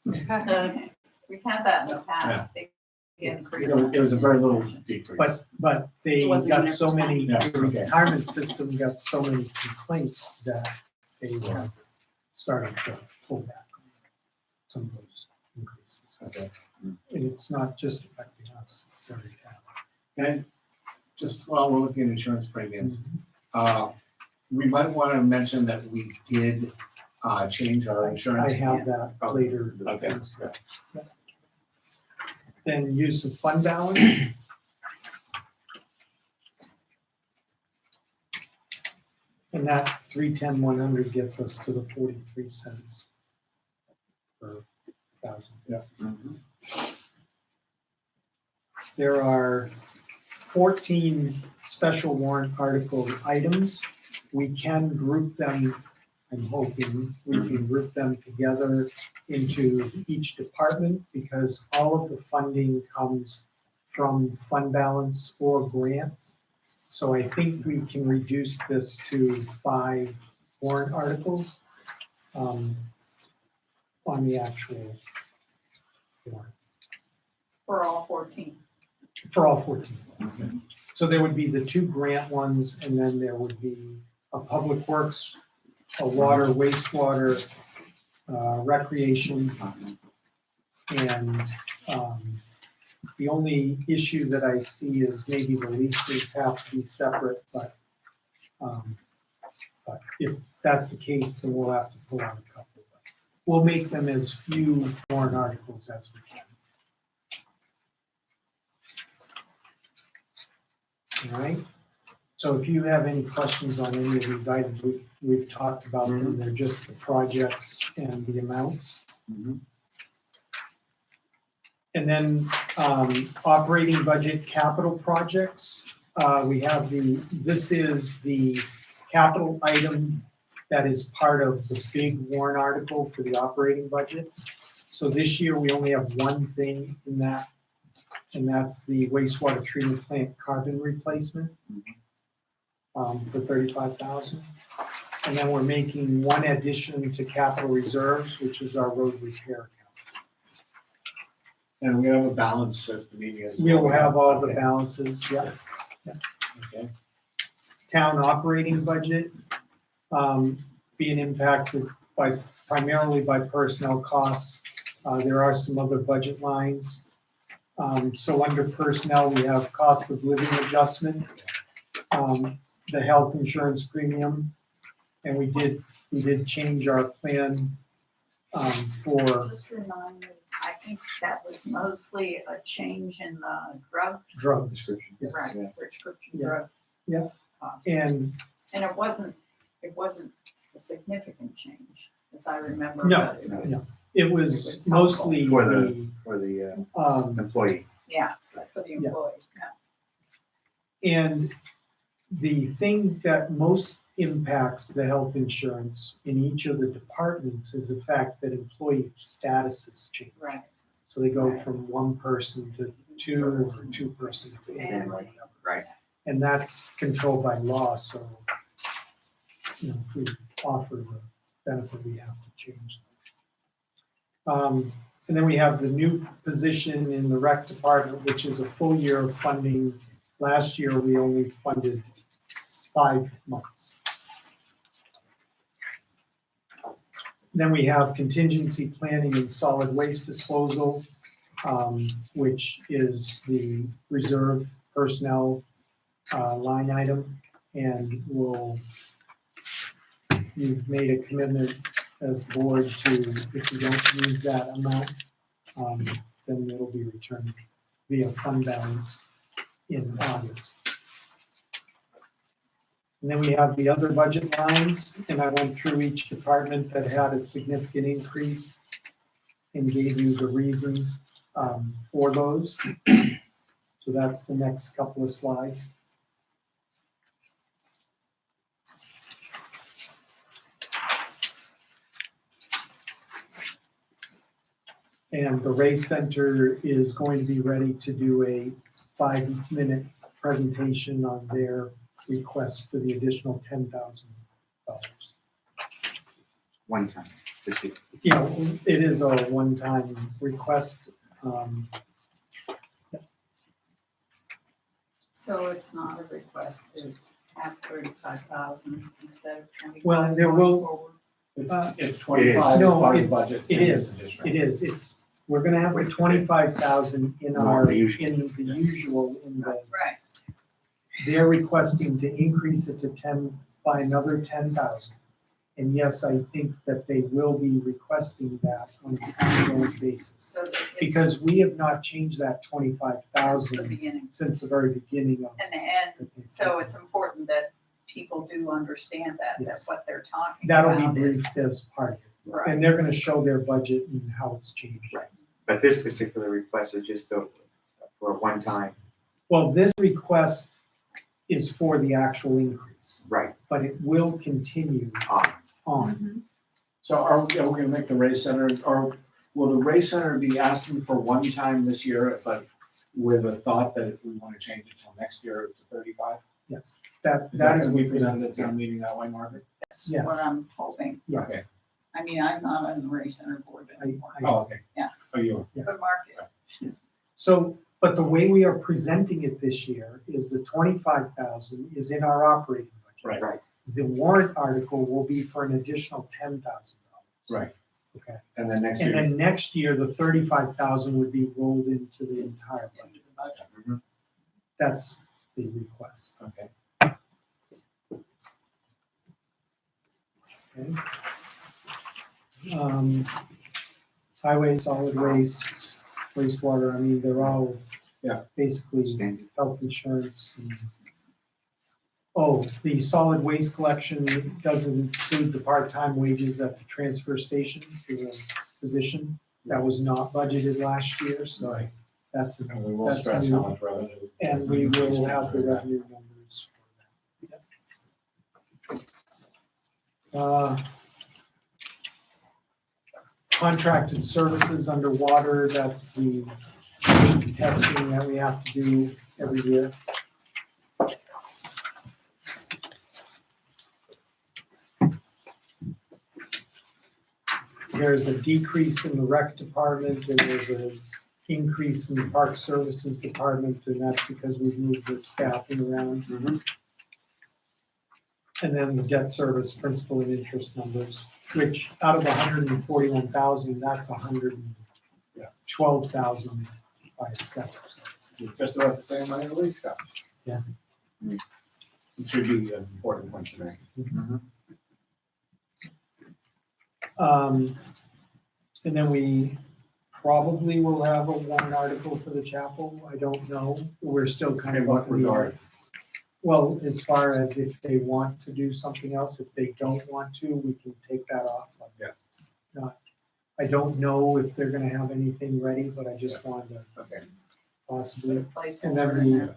We've had that in the past, big increase. It was a very little decrease. But they It wasn't got even a so many, percent. the Yeah, okay. retirement system got so many complaints that they started to pull back on some of those increases. Okay. And it's not just affecting us, it's every town. And just while we're looking at insurance premiums, we might want to mention that we did change our I insurance. have that later. Okay. Yeah. Then use of fund balance. And that 310,100 gets us to the 43 cents per thousand. Mhm. There are 14 special warrant article items. We can group them, I'm hoping, we can group them together into each department because all of the funding comes from fund balance or grants. So I think we can reduce this to 5 warrant articles on the actual warrant, For all 14. for all 14. Okay. So there would be the 2 grant ones, and then there would be a public works, a water, wastewater, recreation, and the only issue that I see is maybe the leases have to be separate, but if that's the case, then we'll have to pull out a couple. But we'll make them as few warrant articles as we can. All right? So if you have any questions on any of these items, we've talked about them, they're just the projects and the amounts. Mhm. And then operating budget capital projects, we have this is the capital item that is part of the big warrant article for the operating budget. So this year, we only have one thing in that, and that's the wastewater treatment plant carbon replacement for $35,000. And then we're making one addition to capital reserves, which is our road repair account. And we have a balance at the meeting as well. We'll have all the Okay. balances, yeah. Okay. Town operating budget being impacted primarily by personnel costs. There are some other budget lines. So under personnel, we have cost of living adjustment, the health insurance premium, and we did change our plan for Just remind me, I think that was mostly a change in the drug, drugs. Yes. right, prescription Yeah. drug. Yeah. costs. And And it wasn't a significant change, as I remember. No, but it no. was- it It was was mostly For the employee. Yeah, for the Yeah. employee, yeah. And the thing that most impacts the health insurance in each of the departments is the fact that employee statuses change. Right. So they go from one person to 2 or 2-person to family, Family. whatever. Right. And that's controlled by law, so, you know, if we offer the benefit, we have to change that. And then we have the new position in the rec department, which is a full year of funding. Last year, we only funded 5 months. Then we have contingency planning and solid waste disposal, which is the reserve personnel line item. And you've made a commitment as the board to, if you don't use that amount, then it'll be returned via fund balance in August. And then we have the other budget lines, and I went through each department that had a significant increase and gave you the reasons for those. So that's the next couple of slides. And the Race Center is going to be ready to do a 5-minute presentation on their request for the additional $10,000. One time, this year. Yeah, it is a one-time request. So it's not a request to have 35,000 instead of 25. Well, there will- going forward? It's 25 No, part of it's- budget. it is. It is, we're gonna have the 25,000 in Not the usual. Right. They're requesting to increase it to 10 by another 10,000. And yes, I think that they will be requesting that on an ongoing basis. So it's Because we have not changed that since the 25,000 beginning. since the very beginning of. And so it's important that people do understand that, Yes. that's what they're talking That'll about. be briefed as part of it. Right. And they're gonna show their budget and how it's changed. Right. But this particular request is just for a one-time, Well, this request is for the actual increase, right, but it will continue on. So are we gonna make the Race Center, or will the Race Center be asking for one time this year, but with a thought that if we wanna change it till next year to 35? Yes, that Is that is. gonna be presented at town meeting that way, Margaret? That's Yes. what I'm hoping. Yeah. Okay. I mean, I'm not on the Race Center board anymore, Oh, okay. Yeah. Oh, you are. Yeah. but market. So, but the way we are presenting it this year is the 25,000 is in our operating budget. Right. The warrant article will be for an additional $10,000. Right. Okay. And then next And year, then next year, the 35,000 would be rolled into the entire budget. Mhm. That's the request. Okay. Okay. Highway, solid waste, wastewater, I mean, they're all, basically standard. health insurance. Oh, the solid waste collection doesn't include the part-time wages at the transfer station for the position. That was not budgeted last year, so Right. that's, And we will That's stress new. how much revenue. and we will have the revenue numbers for that. Contracted services underwater, that's the state testing that we have to do every year. There's a decrease in the rec department and there's an increase in the park services department, and that's because we've moved the staffing around. And then the debt service principal and interest numbers, which out of 141,000, that's 112,000 by itself. Just about the same money the lease got. Yeah. It should be an important point to make. And then we probably will have a warrant article for the chapel. I don't know. We're still kind In of. what up in the air. regard? Well, as far as if they want to do something else, if they don't want to, we can take that off. Yeah. Not, I don't know if they're gonna have anything ready, but I just wanted to Okay. possibly. And Placeholder then in we, there.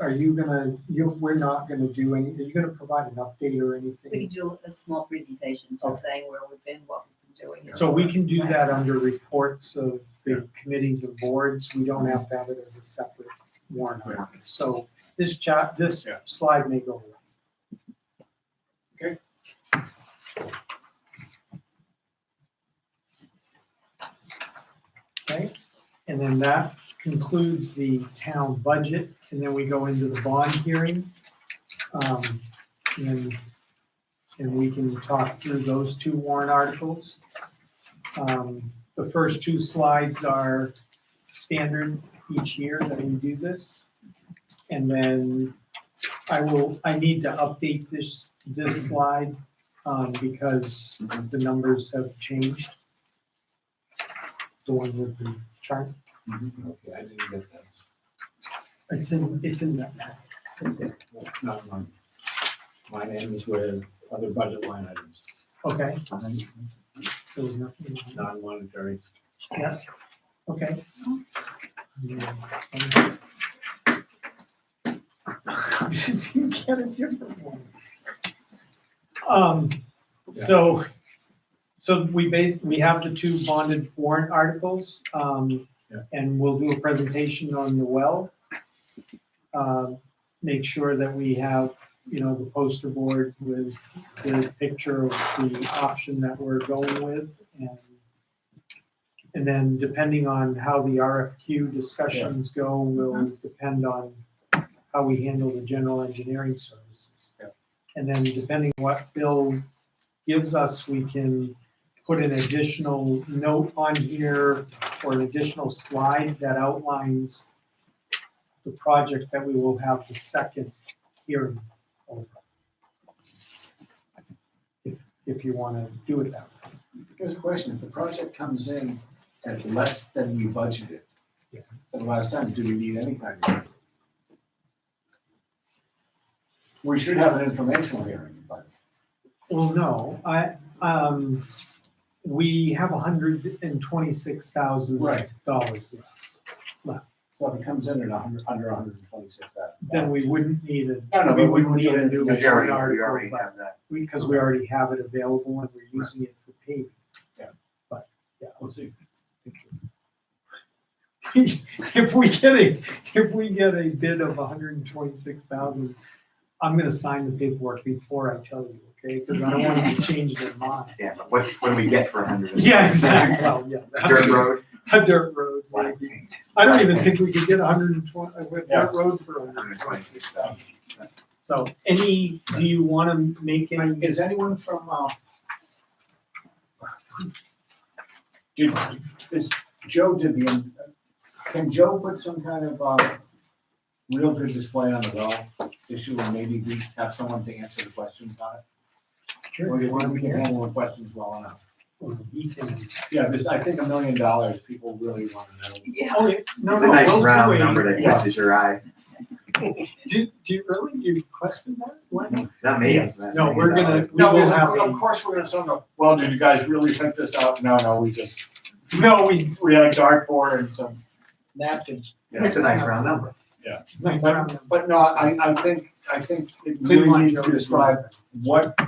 are you gonna, we're not gonna do any, are you gonna provide an update or We anything? can do a small presentation, just saying where we've been, what we've been doing. So we can do that under reports of the committees and boards. We don't have to have it as a separate warrant article. So this this slide may go away. Okay, and then that concludes the town budget, and then we go into the bond hearing. And we can talk through those two warrant articles. The first two slides are standard each year that we do this. And then I need to update this slide, because the numbers have changed. The one with the chart. Okay, I didn't get that. It's in that map. Not mine. Mine ends with other budget line items, Okay. There was nothing. non-monetary. Yeah, okay. Just get a different one. So we have the two bonded warrant articles, and we'll do a presentation on the well. Make sure that we have, the poster board with the picture of the option that we're going with, and then depending on how the RFQ discussions go, will depend on how we handle the general engineering services. Yeah. And then depending what Bill gives us, we can put an additional note on here or an additional slide that outlines the project that we will have the second hearing over. If you want to do it that way. Here's a question, if the project comes in at less than we budgeted, for the last time, do we need any kind of? We should have an informational hearing, but. Well, no, we have $126,000 Right. left. So if it comes in at under 126,000. Then we wouldn't need a. No, we but wouldn't need a new Because warrant we article, already but have that. because we already have it available and we're using it for paving. Yeah. But, yeah. We'll see. If we get a bid of 126,000, I'm gonna sign the paperwork before I tell you, okay? Because I don't want them to change their mind. Yeah, but what do we get for 100? Yeah, exactly. Well, yeah. Dirt road? A dirt road, maybe. I don't even think we could get 120, a dirt road for 126,000. So do you want to make any? Is anyone from, can Joe put some kind of, real good display on the well issue and maybe we have someone to answer the questions on it? Or do you think we can handle the questions well enough? Yeah, because I think $1 million, people really want to know. Yeah. Oh, yeah. No, It's a no, nice we'll do round a- number that yeah. catches your eye. Do you really, you question that? Why not? Not me. Yes. No, we're gonna, we No, will have of course, we're gonna sort of, well, did you guys really think this out? No, we just, we had a dartboard and some. Napkins. It's a nice round number. nice round number. But no, I think it So you really want needs to Joe to describe what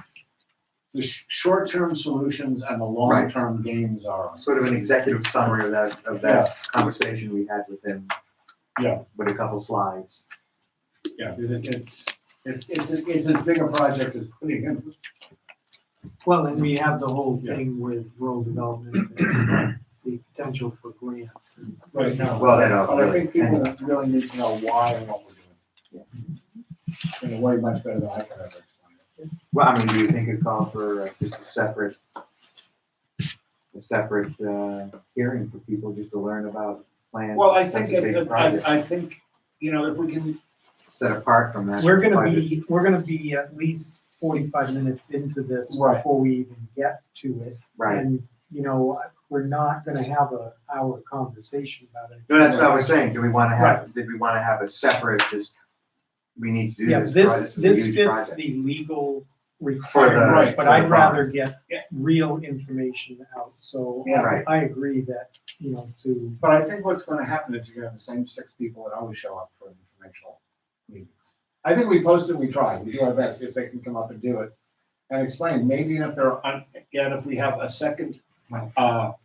the short-term solutions and the long-term gains are. Sort of an executive summary of that conversation we had with him. Yeah. With a couple slides. Yeah, it's as big a project as putting in. Well, and we have the whole thing with rural development and the potential for grants. And Right now. Well, that, But I think people really need to know why and what we're doing. In a way much better than I could ever explain it. Well, I mean, do you think it calls for just a separate hearing for people just to learn about plans? Well, I think, projects, I think, if we can, set apart from that. we're budget. gonna be at least 45 minutes into this Right. before we even get to it. Right. And, we're not gonna have an hour conversation about it. No, that's what I was saying. Did we want to have a separate, just, we need to do Yeah, this. this huge fits project. the legal For requirements, but the I'd bond. rather get Yeah. real information out. So Yeah. Right. I agree that, to, but I think what's gonna happen is you're gonna have the same 6 people that always show up for informational meetings. I think we posted, we tried, we do our best if they can come up and do it and explain, maybe if they're, again, if we have a second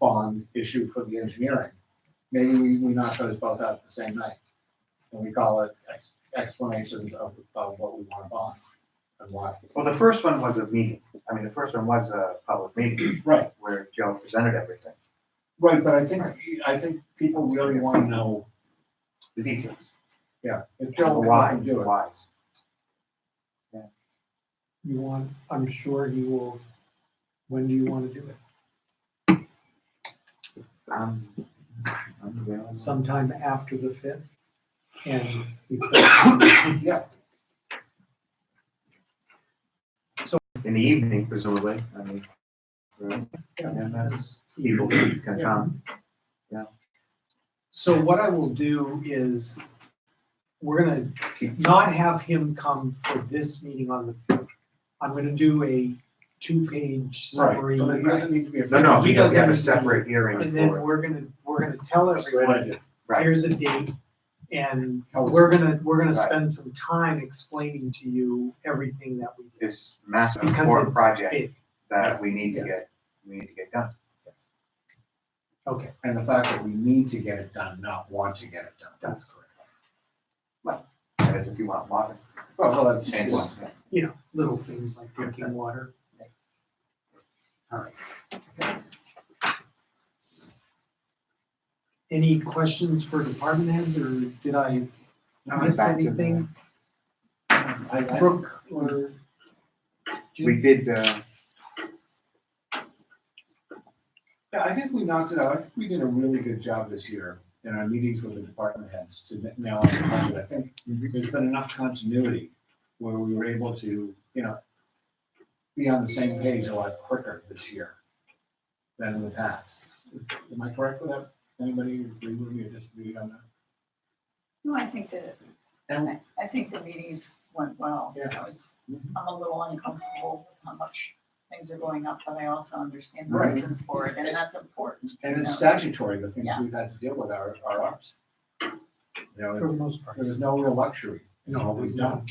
bond issue for the engineering, maybe we knock those both out the same night. And we call it explanations of what we want to bond and why. Well, the first one was a meeting. I mean, the first one was a public meeting Right. where Joe presented everything. Right, but I think people really want to know, The details. if Joe will Why, come and do it. whys. You want, I'm sure he will, when do you want to do it? I'm available. Sometime after the 5th? And Yeah, In the evening presumably, I mean, right, and that's, people can come. so what I will do is, we're gonna Keep- not have him come for this meeting on the 5th. I'm gonna do a 2-page right, summary. so it doesn't need to be a. No, He we doesn't have a need to be- separate hearing And then for it. we're gonna tell Great everyone, idea. Right. here's a date, and How is we're gonna Right. spend some time explaining to you everything that we did. This massive Because important it's project big. that we need to Yes. get done. Okay, And the fact that we need to get it done, not want to get it done. that's correct. That is if you want water. Well, that's, And yeah. one, yeah. You know, little things like drinking water. All right. Any questions for department heads, or did I miss Back to the- anything? I- Brooke or Jim? We did, Yeah, I think we knocked it out. I think we did a really good job this year in our meetings with the department heads to nail out the budget. I think there's been enough continuity where we were able to, be on the same page a lot quicker this year than in the past. Am I correct with that? Anybody agree with me or disagree on that? No, I think that, And I think the meetings went well. Yeah. I'm a little uncomfortable with how much things are going up, but I also understand the Right. reasons for it, and that's important. And it's No, statutory, the things Yeah. we've had to deal with are ours. For the most part. There's no real luxury in what we've done.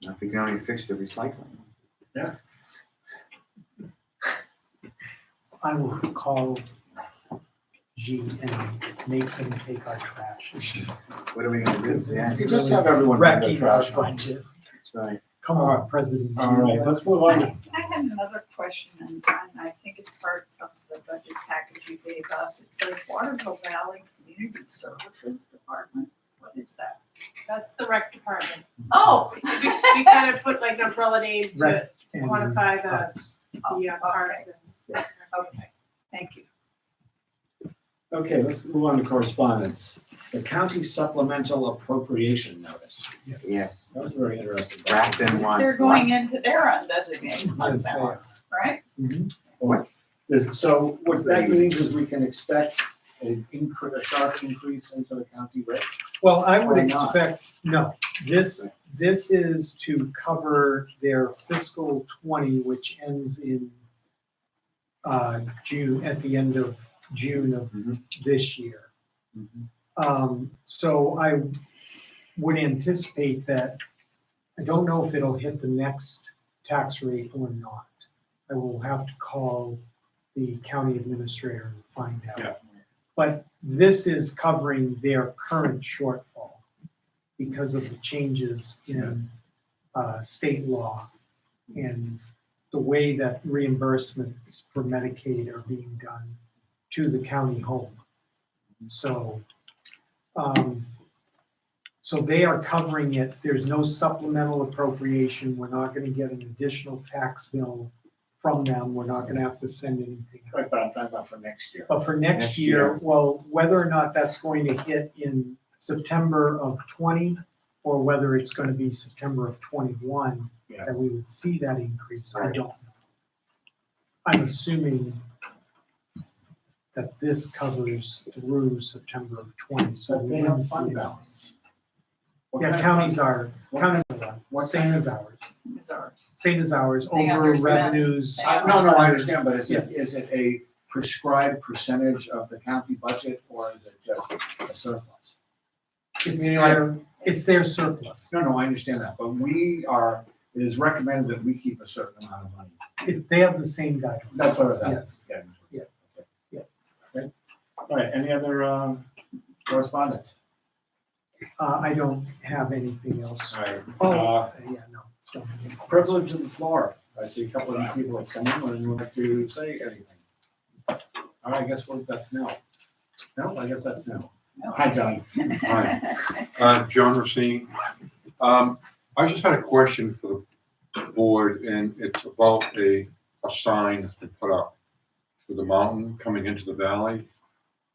if we can only fix the recycling. I will call G and make them take our trash. What are we gonna do? Because Yeah, it's You just have everyone bring their wrecking trash our home. budget. that's right. Come on, President G. All right, let's move on. I had another question, and I think it's part of the budget package you gave us. It says Waterville Valley Community Services Department. What is that? That's the rec department. Oh! We kind of put like an umbrella name to Rec and quantify the parks. parks and. Okay, thank you. Okay, let's move on to correspondence. The county supplemental appropriation notice. Yes. That was very interesting. Grafton wants. They're going into their undesignated fund Yes, they are. balance, right? So what that means is we can expect a sharp increase into the county rate. Well, I would Or not. expect, no, this is to cover their fiscal 20, which ends in June, at the end of June of this year. So I would anticipate that, I don't know if it'll hit the next tax rate or not. I will have to call the county administrator and find Yeah. out. But this is covering their current shortfall because of the changes in state law and the way that reimbursements for Medicaid are being done to the county home. So, so they are covering it. There's no supplemental appropriation. We're not gonna get an additional tax bill from them. We're not gonna have to send anything out. Right, but I'm talking about for next year. But for next Next year, year. well, whether or not that's going to hit in September of 20, or whether it's gonna be September of 21, Yeah. that we would see that increase, I Right. don't know. I'm assuming that this covers through September of 20, so So we they wouldn't have see fund it. balance. What Yeah, kind of counties fund- are, what- counties are, what same kind as of- ours, These are- same as ours, They over understand. revenues. They No, I understand, but is it a prescribed percentage of the county budget or is it just a surplus? It's their surplus. No, I understand that, but it is recommended that we keep a certain amount of money. They have the same guidelines. That's what I was asking. Yes. Yeah. Yeah. Okay. All right, any other correspondence? I don't have anything else. All right. Oh, yeah, no. don't. Privilege of the floor. I see a couple of people have come in and would like to say anything. All right, I guess that's no. No, I guess that's no. Hi, John. Hi, John Racine. I just had a question for the board, and it's about a sign that's been put up for the mountain coming into the valley.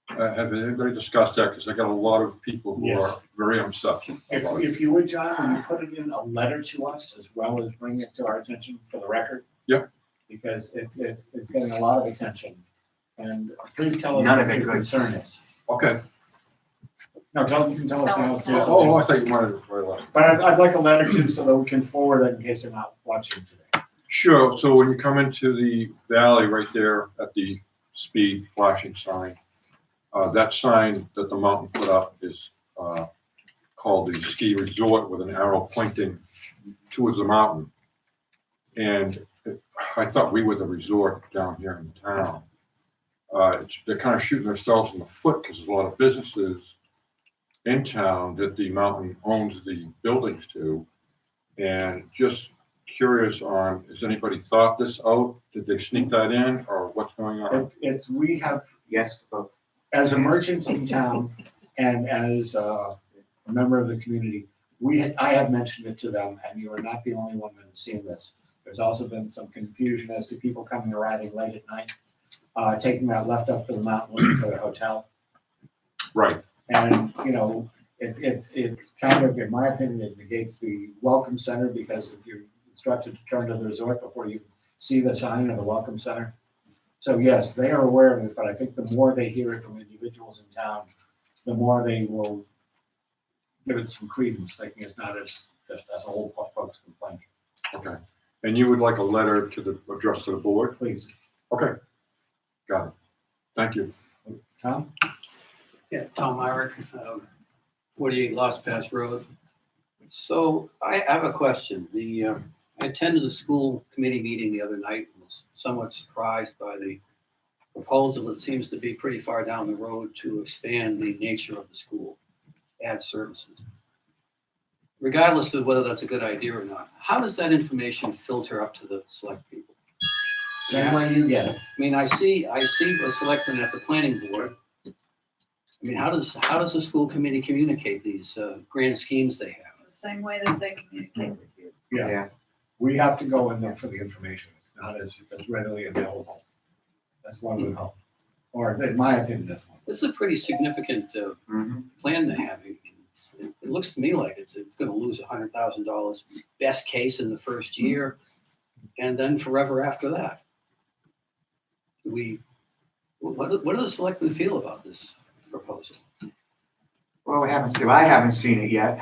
Have anybody discussed that? Because I got a lot of people who Yes. are very upset. If you would, John, will you put it in a letter to us as well as bring it to our attention for the record? Yep. Because it's getting a lot of attention. And please tell us None of what it your good. concern is. Okay. No, you can tell Tell us us now. now. too. Oh, I thought you wanted it right away. But I'd like a letter too, so that we can forward it in case they're not watching today. Sure. So when you come into the valley right there at the speed flashing sign, that sign that the mountain put up is called the ski resort with an arrow pointing towards the mountain. And I thought we were the resort down here in town. They're kind of shooting themselves in the foot because there's a lot of businesses in town that the mountain owns the buildings to. And just curious on, has anybody thought this out? Did they sneak that in or what's going on? We have, Yes, to both. as a merchant in town and as a member of the community, I have mentioned it to them, and you are not the only one that has seen this. There's also been some confusion as to people coming or riding late at night, taking that left up to the mountain looking for the hotel. Right. And, you know, it kind of, in my opinion, it negates the welcome center, because if you're instructed to turn to the resort before you see the sign of the welcome center. So yes, they are aware of it, but I think the more they hear it from individuals in town, the more they will give it some credence, thinking it's not as a whole folks complaint. Okay. And you would like a letter to the address to the board? Please, Okay. Got it. Thank you. Tom? Yeah, Tom Myrick, 48 Lost Pass Road. So I have a question. I attended the school committee meeting the other night and was somewhat surprised by the proposal that seems to be pretty far down the road to expand the nature of the school, add services. Regardless of whether that's a good idea or not, how does that information filter up to the select people? Same way you get it. I mean, I see the selectmen at the planning board. I mean, how does the school committee communicate these grand schemes they have? The same way that they communicate with you. Yeah, we have to go in there for the information. It's not as readily available. That's one would help. Or in my opinion, that's one. This is a pretty significant plan they're having. It looks to me like it's going to lose $100,000 best case in the first year, and then forever after that. What do the selectmen feel about this proposal? Well, I haven't seen it yet.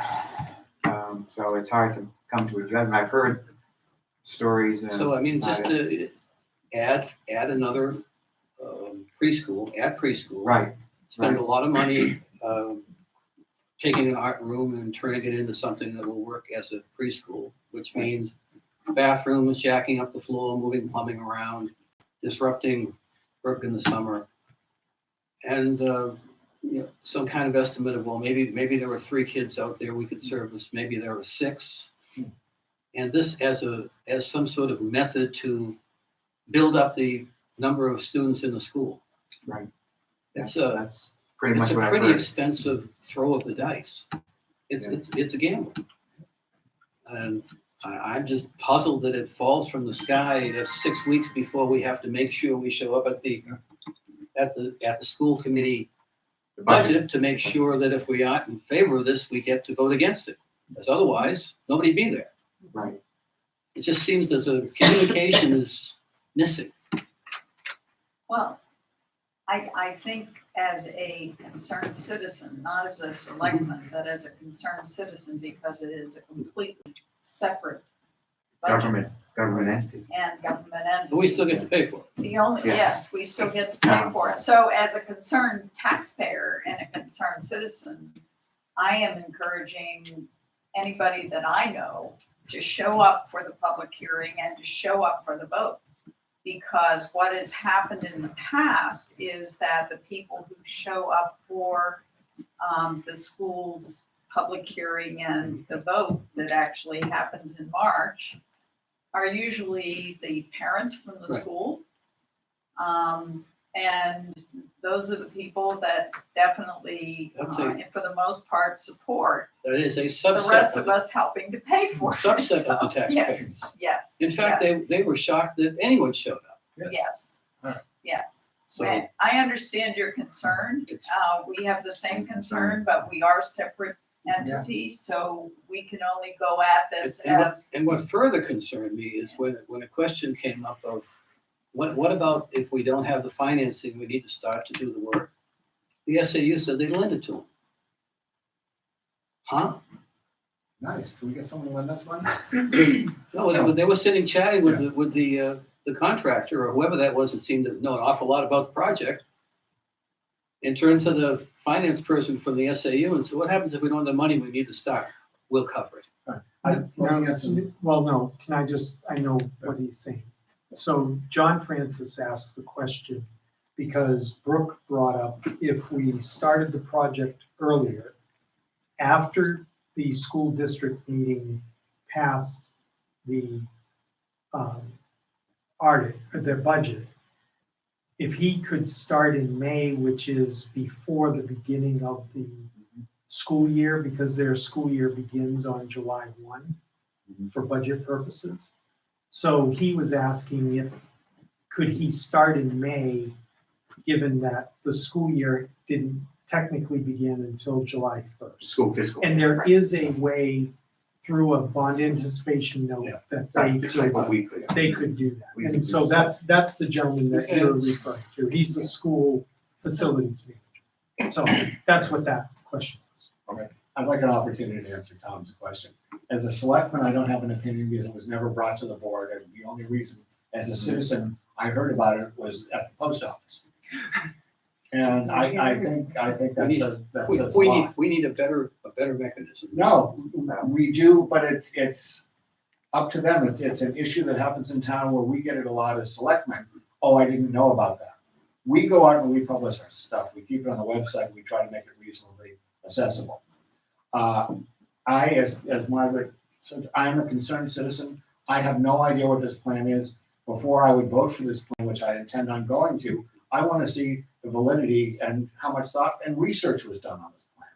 So it's hard to come to a judgment. I've heard stories. So I mean, just to add another preschool, Right. spend a lot of money taking an art room and turning it into something that will work as a preschool, which means bathrooms, jacking up the floor, moving plumbing around, disrupting work in the summer, and some kind of estimate of, well, maybe there were 3 kids out there we could service, maybe there were 6, and this as some sort of method to build up the number of students in the school. Right. It's That's pretty much a what I've pretty heard. expensive throw of the dice. It's a gamble, and I'm just puzzled that it falls from the sky 6 weeks before we have to make sure we show up at the school committee The budget to make sure that if we aren't in favor of this, we get to vote against it. Because otherwise, nobody'd be there. Right. It just seems there's a communication is missing. Well, I think as a concerned citizen, not as a selectman, but as a concerned citizen, because it is a completely separate budget Government entity. and government entity. But we still get to pay for it. Yes, we still get to pay for it. So as a concerned taxpayer and a concerned citizen, I am encouraging anybody that I know to show up for the public hearing and to show up for the vote. Because what has happened in the past is that the people who show up for the school's public hearing and the vote that actually happens in March are usually the parents from the Right. school. And those are the people that definitely, That's a- for the most part, support That is a the subset rest of of us helping to pay for it. Subset of the So, taxpayers. Yes, In fact, yes, they were shocked that anyone showed up. yes, Alright. yes. So And I understand your concern. it's, We have the same concern, but we are separate entities, so we can only go at this as, and what further concerned me is when a question came up of, what about if we don't have the financing, we need to start to do the work? The SAU said they'd lend it to them. Huh? Nice, can we get someone to lend us one? No, they were sitting chatting with the contractor or whoever that was that seemed to know an awful lot about the project. And turned to the finance person from the SAU and said, what happens if we don't have the money we need to start? We'll cover it. Well, no, can I just, I know what he's saying. So John Francis asked the question because Brooke brought up if we started the project earlier, after the school district meeting passed the their budget, if he could start in May, which is before the beginning of the school year, because their school year begins on July 1 for budget purposes. So he was asking if, could he start in May, given that the school year didn't technically begin until July 1st. School fiscal. And there is a way through a bond anticipation note that Just like what we could. they could do that. We And could so do that's the gentleman that you're referring to. He's a school facilities manager. So that's what that question was. I'd like an opportunity to answer Tom's question. As a selectman, I don't have an opinion because it was never brought to the board, and the only reason, as a citizen, I heard about it was at the post office. And I think that's a lot. We need a better mechanism. No, we do, but it's up to them. It's an issue that happens in town where we get it a lot as selectmen. Oh, I didn't know about that. We go out and we publish our stuff. We keep it on the website. We try to make it reasonably accessible. As Margaret said, I am a concerned citizen. I have no idea what this plan is. Before I would vote for this plan, which I intend on going to, I want to see the validity and how much thought and research was done on this plan.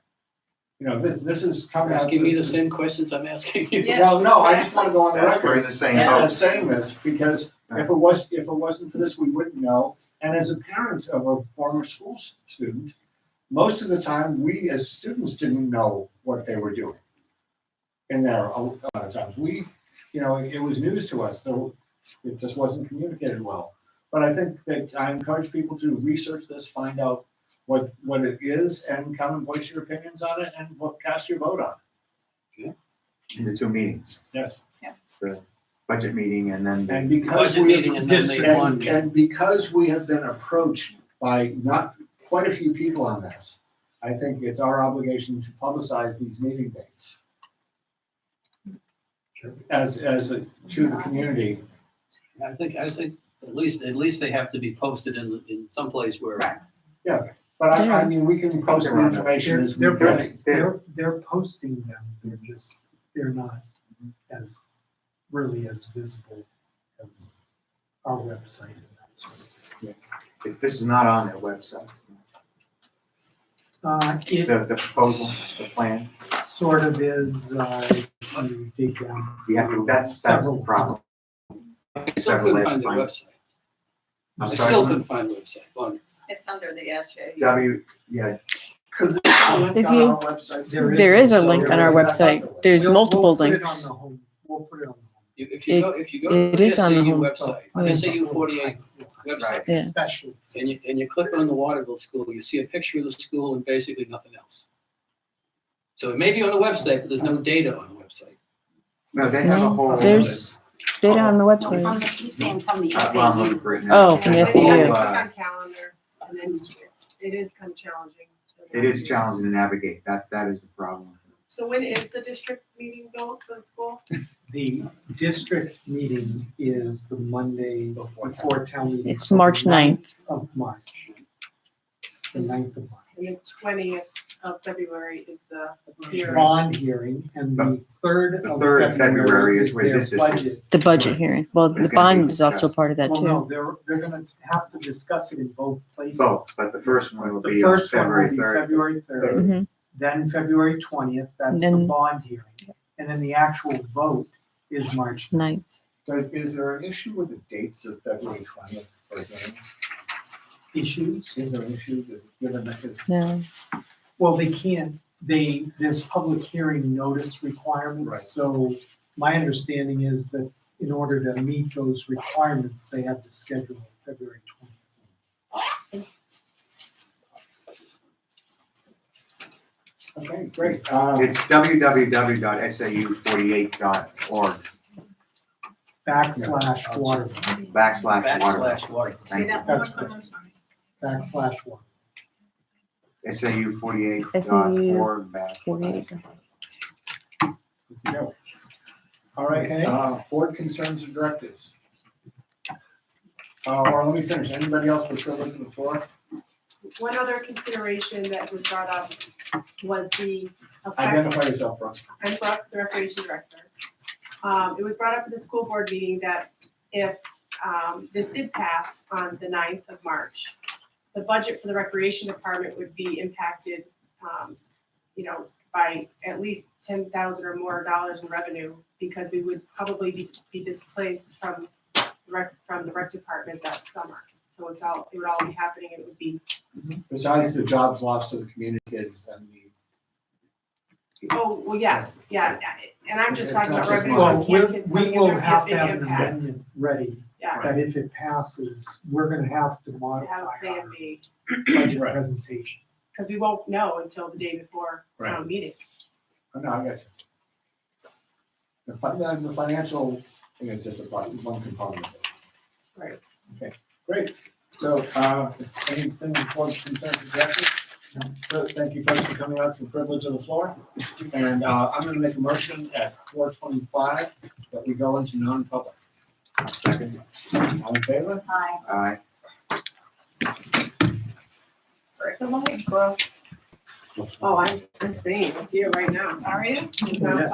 You know, this is coming out. Asking me the same questions I'm asking you. Yes, Well, no, I just want to go on the We're record in the same and boat. saying this, because if it wasn't for this, we wouldn't know. And as a parent of a former school student, most of the time, we as students didn't know what they were doing. In there, a lot of times, it was news to us, so it just wasn't communicated well. But I think that I encourage people to research this, find out what it is, and come and voice your opinions on it, and cast your vote on it. In the two meetings, Yes. the budget meeting and then And the. because Budget we meeting and then they won. and because we have been approached by not quite a few people on this, I think it's our obligation to publicize these meeting dates as to the community. I think at least they have to be posted in some place where. But I mean, we can post the information as we go. They're posting them. They're not as really as visible as our website and that sort of. If this is not on their website, It the proposal, the plan, sort of is, if you dig down. that's the Several. problem. I still couldn't find their website. I'm I sorry. still couldn't find the website. Well, it's under the SJ. Could there be a link If on you- our website? There is a link on our website. There's multiple links. We'll put it on the home. if you go to It the is on the SAU home. website, Yeah. SAU 48 website, Yeah. Especially. and you click on the Waterville School, you see a picture of the school and basically nothing else. So it may be on the website, but there's no data on the website. No, they have a No, whole. there's data on the No, website. from the, he's saying from the Well, I'm looking SAU. for it now. Oh, from the They SAU. have Whole, to click on calendar, and then it is kind of challenging. It is challenging to navigate, that is the problem. So when is the district meeting though for the school? The district meeting is the Monday before town meeting. It's March 9th. Of March. The 9th of March. And the 20th of February is the hearing. Bond hearing, and the third The of 3rd of February is where their this issue- budget. The budget hearing. Well, the It's gonna be bond is also discussed. part of that Well, no, too. they're gonna have to discuss it in both places. Both, but the first one will The be on first one will February be 3rd. February 3rd, Mhm. then February 20th, that's the Then- bond hearing. And then the actual vote is March 9th. Ninth. So is there an issue with the dates of February 20th for hearing? Issues? Is there an issue that, given that it's No. Well, they can't, there's public hearing notice Right. requirements, so my understanding is that in order to meet those requirements, they have to schedule February 20th. Okay, great. It's www.sau48.org /water, /water. Water. Say that one more time, I'm sorry. /water. SAU48.org /water. No. All right, Okay. board concerns and directives. Or let me finish. Anybody else with privilege to the floor? One other consideration that was brought up was the effect. Identify yourself, Russ. I'm Brooke, the recreation director. It was brought up at the school board meeting that if this did pass on the 9th of March, the budget for the recreation department would be impacted, by at least $10,000 or more in revenue, because we would probably be displaced from the rec department that summer. So it would all be happening, and it would be, Besides the jobs lost to the community kids and the. oh, well, yes, yeah, and I'm just It's talking not about just revenue Well, on camp kids we coming in, will there would have be to a have big an impact. amendment ready, Yeah, that if it passes, we're gonna have to to have modify a plan our B, budget Right. presentation. because we won't know until the day before Right. town meeting. Oh, no, I got you. The financial thing is just one component of it. Right. Okay, great. So, anything before the consent directive? No. So thank you folks for coming out for the privilege of the floor. And I'm gonna make a motion at 4:25 that we go into non-public. Second. All in favor? Hi. Aye. The mic, bro. Oh, I'm staying here right now. Are you? No.